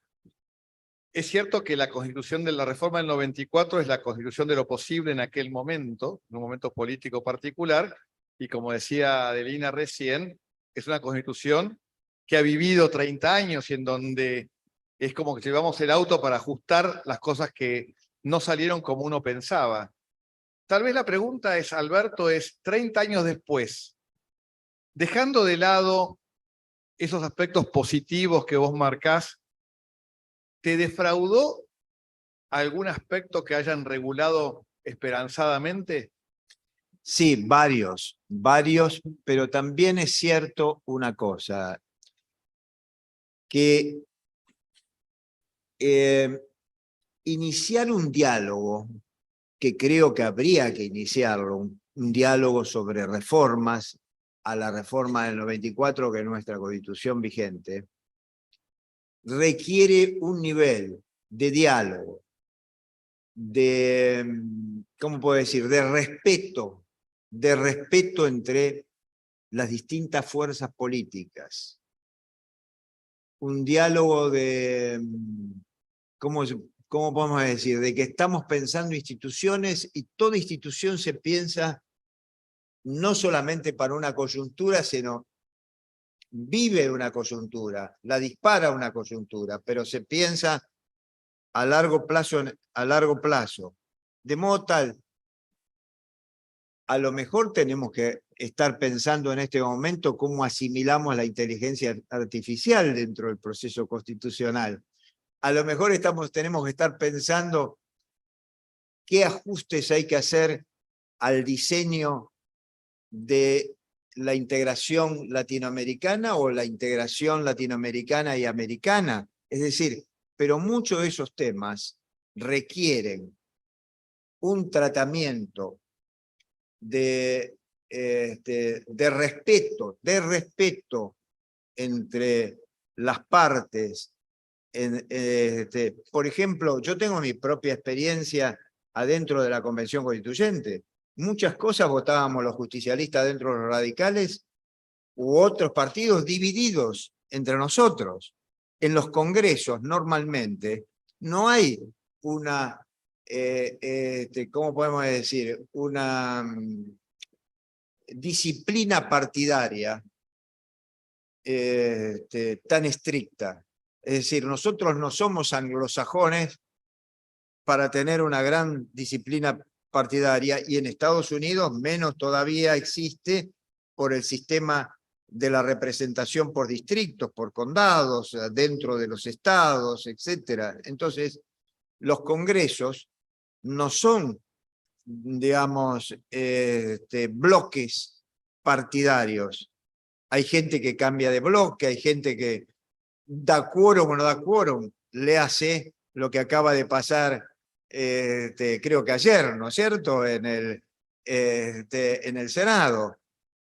cierto que la constitución de la reforma del 94 es la constitución de lo posible en aquel momento, en un momento político particular, y como decía Adelina recién, es una constitución que ha vivido 30 años y en donde es como que llevamos el auto para ajustar las cosas que no salieron como uno pensaba. Tal vez la pregunta es, Alberto, es 30 años después, dejando de lado esos aspectos positivos que vos marcás, ¿te defraudó algún aspecto que hayan regulado esperanzadamente? Sí, varios, pero también es cierto una cosa, que iniciar un diálogo, que creo que habría que iniciarlo, un diálogo sobre reformas a la reforma del 94, que es nuestra constitución vigente, requiere un nivel de diálogo, de, ¿cómo puedo decir?, de respeto entre las distintas fuerzas políticas. Un diálogo de, ¿cómo podemos decir?, de que estamos pensando instituciones y toda institución se piensa no solamente para una coyuntura, sino vive una coyuntura, la dispara una coyuntura, pero se piensa a largo plazo, de modo tal, a lo mejor tenemos que estar pensando en este momento cómo asimilamos la inteligencia artificial dentro del proceso constitucional. A lo mejor tenemos que estar pensando qué ajustes hay que hacer al diseño de la integración latinoamericana o la integración latinoamericana y americana. Es decir, pero muchos de esos temas requieren un tratamiento de respeto entre las partes. Por ejemplo, yo tengo mi propia experiencia adentro de la Convención Constituyente. Muchas cosas votábamos los justicialistas dentro de los radicales u otros partidos divididos entre nosotros. En los congresos normalmente no hay una, ¿cómo podemos decir?, una disciplina partidaria tan estricta. Es decir, nosotros no somos anglosajones para tener una gran disciplina partidaria, y en Estados Unidos menos todavía existe por el sistema de la representación por distritos, por condados, dentro de los estados, etc. Entonces, los congresos no son, digamos, bloques partidarios. Hay gente que cambia de bloque, hay gente que da quórum o no da quórum. Léase lo que acaba de pasar, creo que ayer, ¿no es cierto?, en el Senado.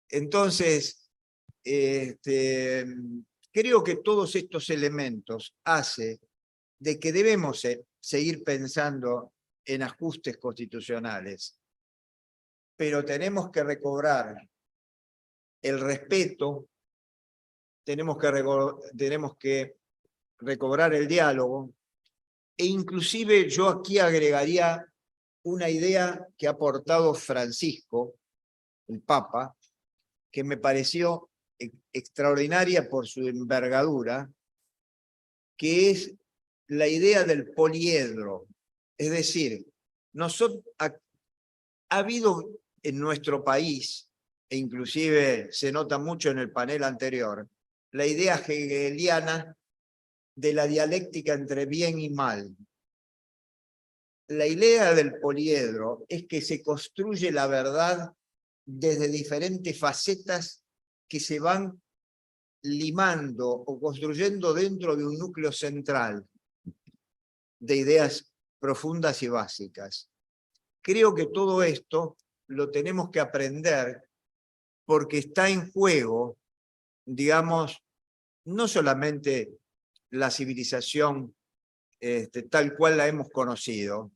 Entonces, creo que todos estos elementos hacen de que debemos seguir pensando en ajustes constitucionales, pero tenemos que recobrar el respeto, tenemos que recobrar el diálogo, e inclusive yo aquí agregaría una idea que ha aportado Francisco, el Papa, que me pareció extraordinaria por su envergadura, que es la idea del poliedro. Es decir, ha habido en nuestro país, e inclusive se nota mucho en el panel anterior, la idea hegeliana de la dialéctica entre bien y mal. La idea del poliedro es que se construye la verdad desde diferentes facetas que se van limando o construyendo dentro de un núcleo central de ideas profundas y básicas. Creo que todo esto lo tenemos que aprender porque está en juego, digamos, no solamente la civilización tal cual la hemos conocido.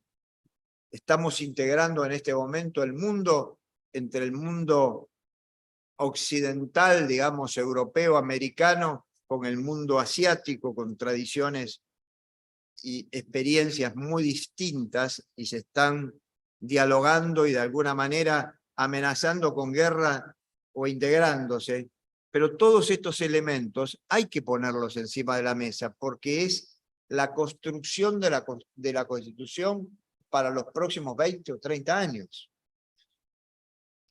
Estamos integrando en este momento el mundo entre el mundo occidental, digamos, europeo, americano, con el mundo asiático, con tradiciones y experiencias muy distintas, y se están dialogando y de alguna manera amenazando con guerra o integrándose. Pero todos estos elementos hay que ponerlos encima de la mesa, porque es la construcción de la Constitución para los próximos 20 o 30 años.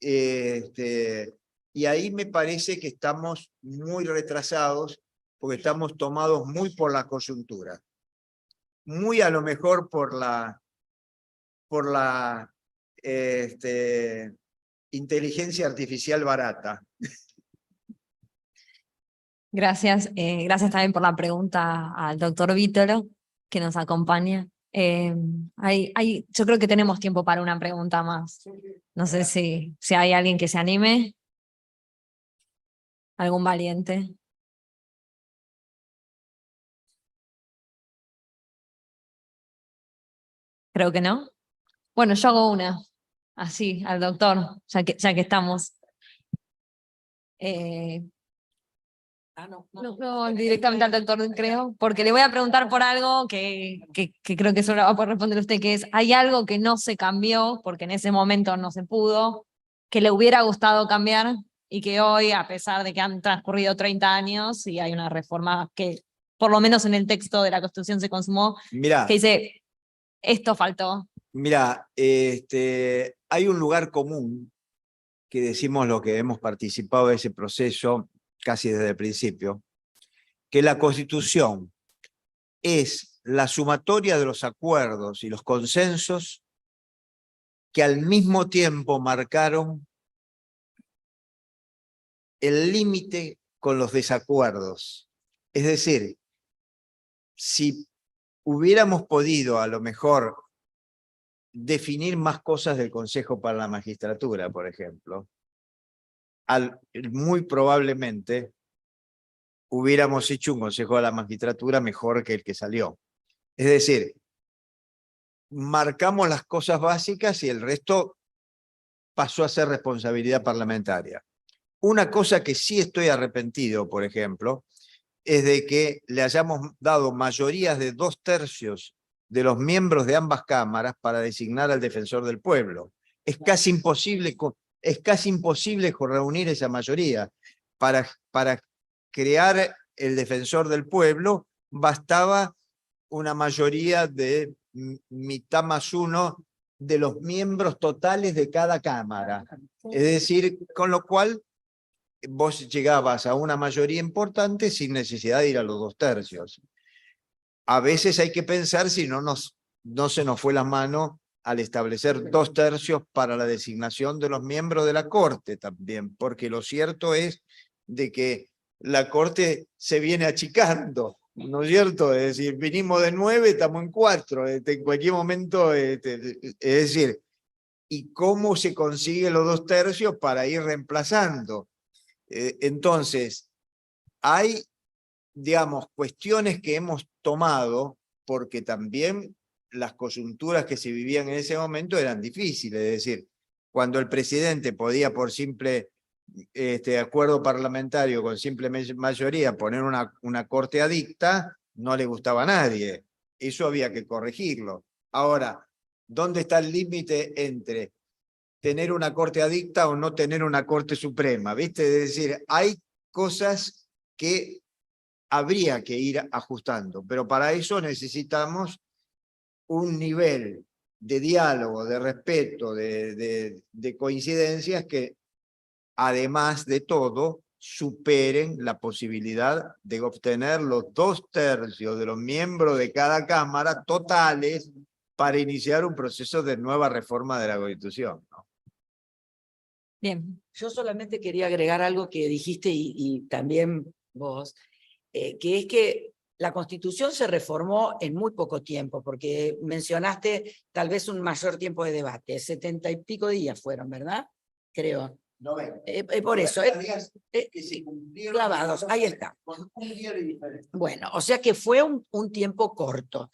Y ahí me parece que estamos muy retrasados, porque estamos tomados muy por la coyuntura, muy a lo mejor por la inteligencia artificial barata. Gracias, gracias también por la pregunta al doctor Vítolo, que nos acompaña. Yo creo que tenemos tiempo para una pregunta más. No sé si hay alguien que se anime. ¿Algún valiente? Creo que no. Bueno, yo hago una, así, al doctor, ya que estamos. No, directamente al doctor, creo, porque le voy a preguntar por algo que creo que solo va a poder responder usted, que es, ¿hay algo que no se cambió, porque en ese momento no se pudo, que le hubiera gustado cambiar y que hoy, a pesar de que han transcurrido 30 años y hay una reforma que, por lo menos en el texto de la Constitución se consumó, Mirá, que dice, esto faltó? mirá, hay un lugar común que decimos lo que hemos participado de ese proceso casi desde el principio, que la Constitución es la sumatoria de los acuerdos y los consensos que al mismo tiempo marcaron el límite con los desacuerdos. Es decir, si hubiéramos podido a lo mejor definir más cosas del Consejo para la Magistratura, por ejemplo, muy probablemente hubiéramos hecho un Consejo de la Magistratura mejor que el que salió. Es decir, marcamos las cosas básicas y el resto pasó a ser responsabilidad parlamentaria. Una cosa que sí estoy arrepentido, por ejemplo, es de que le hayamos dado mayorías de 2/3 de los miembros de ambas cámaras para designar al defensor del pueblo. Es casi imposible reunir esa mayoría. Para crear el defensor del pueblo bastaba una mayoría de mitad más uno de los miembros totales de cada cámara. Es decir, con lo cual vos llegabas a una mayoría importante sin necesidad de ir a los 2/3. A veces hay que pensar si no se nos fue la mano al establecer 2/3 para la designación de los miembros de la Corte también, porque lo cierto es de que la Corte se viene achicando, ¿no es cierto? Es decir, vinimos de 9, estamos en 4, en cualquier momento, es decir, ¿y cómo se consigue los 2/3 para ir reemplazando? Entonces, hay, digamos, cuestiones que hemos tomado porque también las coyunturas que se vivían en ese momento eran difíciles. Es decir, cuando el presidente podía por simple acuerdo parlamentario con simple mayoría poner una corte adicta, no le gustaba a nadie. Eso había que corregirlo. Ahora, ¿dónde está el límite entre tener una corte adicta o no tener una corte suprema? ¿Viste? Es decir, hay cosas que habría que ir ajustando, pero para eso necesitamos un nivel de diálogo, de respeto, de coincidencias que, además de todo, superen la posibilidad de obtener los 2/3 de los miembros de cada cámara totales para iniciar un proceso de nueva reforma de la Constitución, ¿no? Bien. Yo solamente quería agregar algo que dijiste y también vos, que es que la Constitución se reformó en muy poco tiempo, porque mencionaste tal vez un mayor tiempo de debate, 70 y pico días fueron, ¿verdad? Creo. 90. Por eso. Días que se cumplieron clavados, ahí está. Con un día de diferencia. Bueno, o sea que fue un tiempo corto.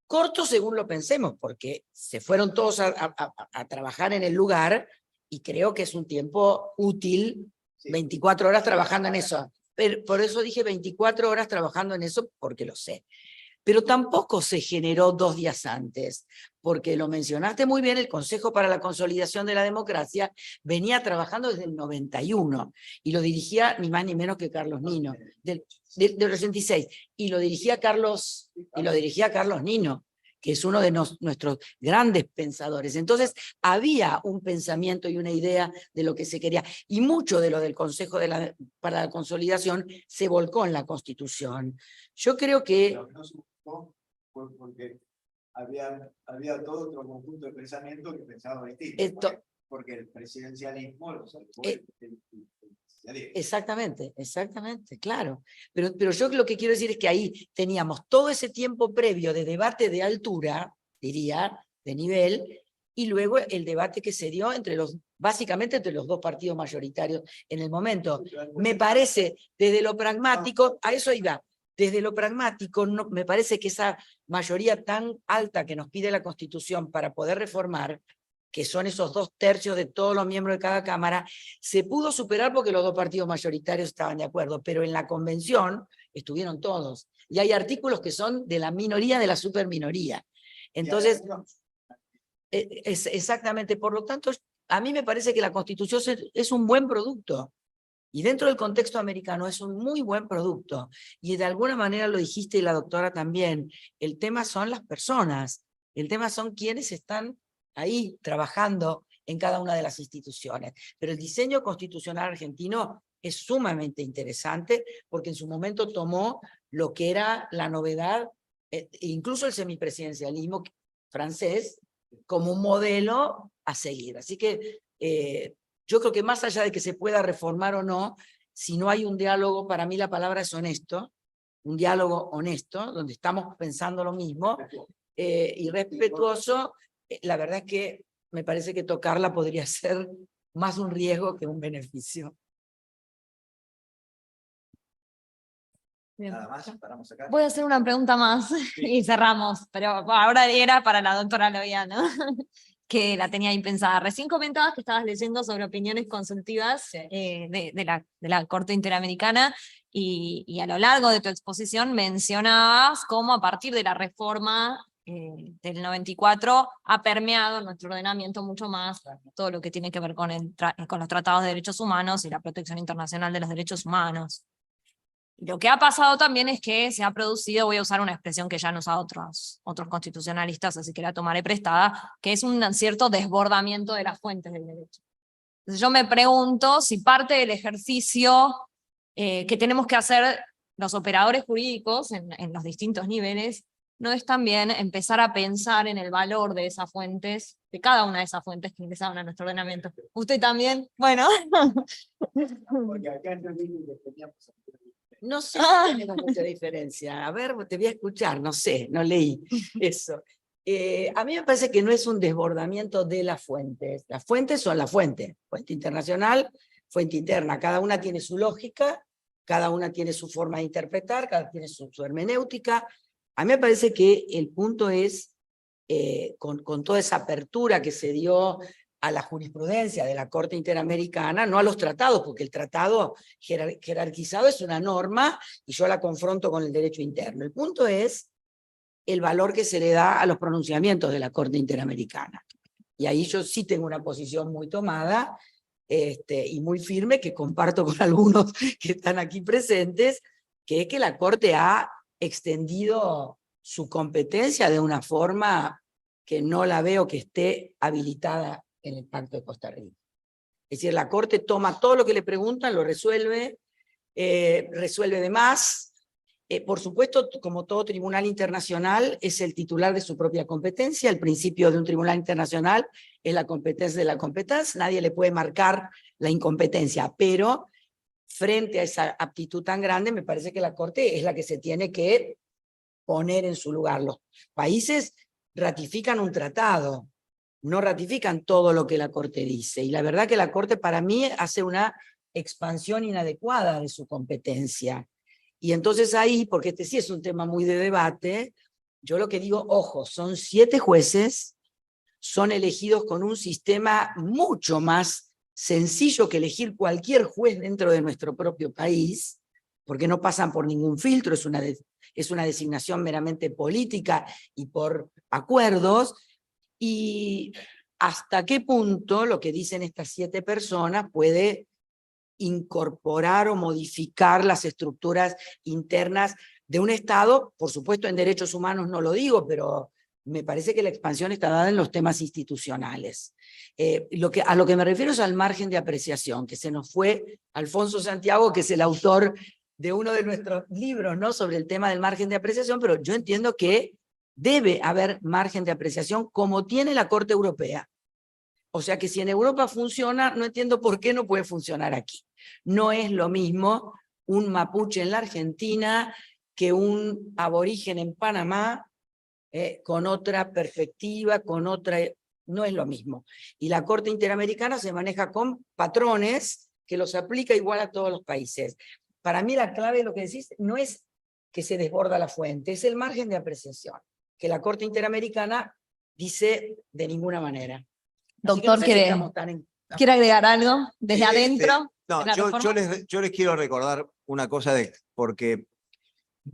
Corto según lo pensemos, porque se fueron todos a trabajar en el lugar y creo que es un tiempo útil, 24 horas trabajando en eso. Pero por eso dije 24 horas trabajando en eso, porque lo sé. Pero tampoco se generó 2 días antes, porque lo mencionaste muy bien, el Consejo para la Consolidación de la Democracia venía trabajando desde el 91 y lo dirigía ni más ni menos que Carlos Nino, del 86, y lo dirigía Carlos Nino, que es uno de nuestros grandes pensadores. Entonces, había un pensamiento y una idea de lo que se quería, y mucho de lo del Consejo para la Consolidación se volcó en la Constitución. Yo creo que... Pero no se buscó porque había todo otro conjunto de pensamiento que pensaba distinto. Porque el presidencialismo lo salvó el presidencialismo. Exactamente, claro. Pero yo lo que quiero decir es que ahí teníamos todo ese tiempo previo de debate de altura diría, de nivel, y luego el debate que se dio básicamente entre los dos partidos mayoritarios en el momento. Me parece, desde lo pragmático, a eso iba, desde lo pragmático, no, me parece que esa mayoría tan alta que nos pide la Constitución para poder reformar, que son esos 2/3 de todos los miembros de cada Cámara, se pudo superar porque los dos partidos mayoritarios estaban de acuerdo, pero en la convención estuvieron todos. Y hay artículos que son de la minoría de la superminoría. Entonces, exactamente, por lo tanto, a mí me parece que la Constitución es un buen producto. Y dentro del contexto americano es un muy buen producto. Y de alguna manera lo dijiste y la doctora también, el tema son las personas, el tema son quienes están ahí trabajando en cada una de las instituciones. Pero el diseño constitucional argentino es sumamente interesante porque en su momento tomó lo que era la novedad, incluso el semipresidencialismo francés, como un modelo a seguir. Así que yo creo que más allá de que se pueda reformar o no, si no hay un diálogo, para mí la palabra es honesto, un diálogo honesto, donde estamos pensando lo mismo, y respetuoso, la verdad es que me parece que tocarla podría ser más un riesgo que un beneficio. Bien. Nada más, paramos acá. Voy a hacer una pregunta más y cerramos, pero ahora era para la doctora Loviano, que la tenía ahí pensada. Recién comentabas que estabas leyendo sobre opiniones consultivas de la Corte Interamericana y a lo largo de tu exposición mencionabas cómo a partir de la reforma del 94 ha permeado nuestro ordenamiento mucho más todo lo que tiene que ver con los tratados de derechos humanos y la protección internacional de los derechos humanos. Lo que ha pasado también es que se ha producido, voy a usar una expresión que ya han usado otros constitucionalistas, así que la tomaré prestada, que es un cierto desbordamiento de las fuentes del derecho. Entonces yo me pregunto si parte del ejercicio que tenemos que hacer los operadores jurídicos en los distintos niveles, no es también empezar a pensar en el valor de esas fuentes, de cada una de esas fuentes que ingresaban a nuestro ordenamiento. ¿Usted también? Bueno. Porque acá no teníamos... No sé si tenemos mucha diferencia. A ver, te voy a escuchar, no sé, no leí eso. A mí me parece que no es un desbordamiento de las fuentes. Las fuentes son las fuentes. Fuente internacional, fuente interna. Cada una tiene su lógica, cada una tiene su forma de interpretar, cada tiene su hermenéutica. A mí me parece que el punto es, con toda esa apertura que se dio a la jurisprudencia de la Corte Interamericana, no a los tratados, porque el tratado jerarquizado es una norma y yo la confronto con el derecho interno. El punto es el valor que se le da a los pronunciamientos de la Corte Interamericana. Y ahí yo sí tengo una posición muy tomada y muy firme, que comparto con algunos que están aquí presentes, que es que la Corte ha extendido su competencia de una forma que no la veo que esté habilitada en el Pacto de Costa Rica. Es decir, la Corte toma todo lo que le preguntan, lo resuelve, resuelve de más. Por supuesto, como todo tribunal internacional, es el titular de su propia competencia. El principio de un tribunal internacional es la competencia de la competencia. Nadie le puede marcar la incompetencia, pero frente a esa aptitud tan grande, me parece que la Corte es la que se tiene que poner en su lugar. Los países ratifican un tratado, no ratifican todo lo que la Corte dice. Y la verdad que la Corte para mí hace una expansión inadecuada de su competencia. Y entonces ahí, porque este sí es un tema muy de debate, yo lo que digo, ojo, son 7 jueces, son elegidos con un sistema mucho más sencillo que elegir cualquier juez dentro de nuestro propio país, porque no pasan por ningún filtro, es una designación meramente política y por acuerdos. Y hasta qué punto lo que dicen estas 7 personas puede incorporar o modificar las estructuras internas de un Estado. Por supuesto, en derechos humanos no lo digo, pero me parece que la expansión está dada en los temas institucionales. A lo que me refiero es al margen de apreciación, que se nos fue Alfonso Santiago, que es el autor de uno de nuestros libros, ¿no?, sobre el tema del margen de apreciación, pero yo entiendo que debe haber margen de apreciación como tiene la Corte Europea. O sea que si en Europa funciona, no entiendo por qué no puede funcionar aquí. No es lo mismo un mapuche en la Argentina que un aborigen en Panamá con otra perspectiva, con otra, no es lo mismo. Y la Corte Interamericana se maneja con patrones que los aplica igual a todos los países. Para mí la clave de lo que decís no es que se desborda la fuente, es el margen de apreciación, que la Corte Interamericana dice de ninguna manera. Así que no Doctor, sé si ¿quiere estamos tan en- ¿quiere agregar algo desde adentro? No, de la yo reforma? les quiero recordar una cosa, porque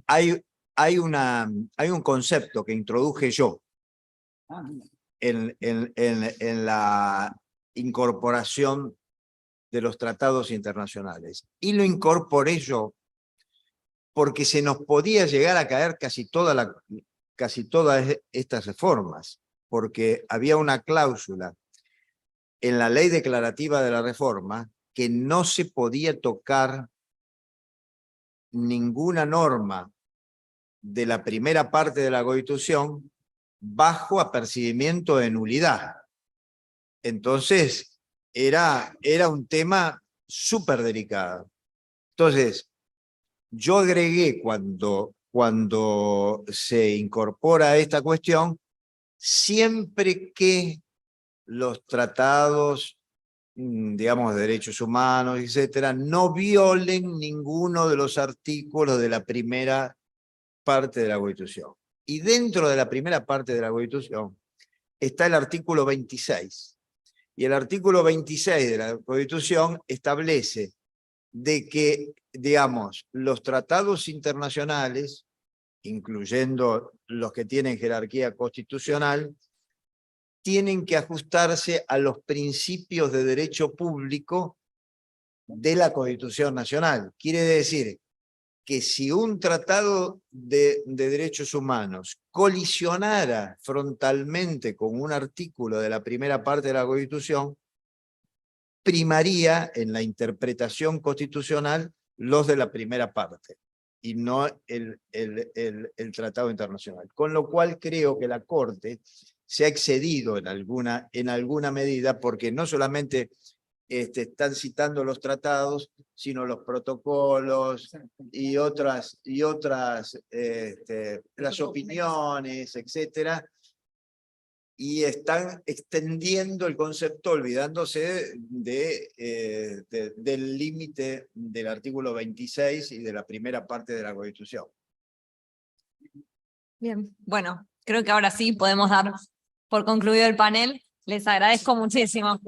hay un concepto que introduje yo en la incorporación de los tratados internacionales. Y lo incorporé yo porque se nos podía llegar a caer casi todas estas reformas, porque había una cláusula en la ley declarativa de la reforma que no se podía tocar ninguna norma de la primera parte de la Constitución bajo apercibimiento de nulidad. Entonces, era un tema súper delicado. Entonces, yo agregué cuando se incorpora esta cuestión, siempre que los tratados, digamos, de derechos humanos, etcétera, no violen ninguno de los artículos de la primera parte de la Constitución. Y dentro de la primera parte de la Constitución está el artículo 26. Y el artículo 26 de la Constitución establece de que, digamos, los tratados internacionales, incluyendo los que tienen jerarquía constitucional, tienen que ajustarse a los principios de derecho público de la Constitución Nacional. Quiere decir que si un tratado de derechos humanos colisionara frontalmente con un artículo de la primera parte de la Constitución, primaría en la interpretación constitucional los de la primera parte y no el tratado internacional. Con lo cual creo que la Corte se ha excedido en alguna medida, porque no solamente están citando los tratados, sino los protocolos y las opiniones, etcétera, y están extendiendo el concepto olvidándose del límite del artículo 26 y de la primera parte de la Constitución. Bien, bueno, creo que ahora sí podemos dar por concluido el panel. Les agradezco muchísimo.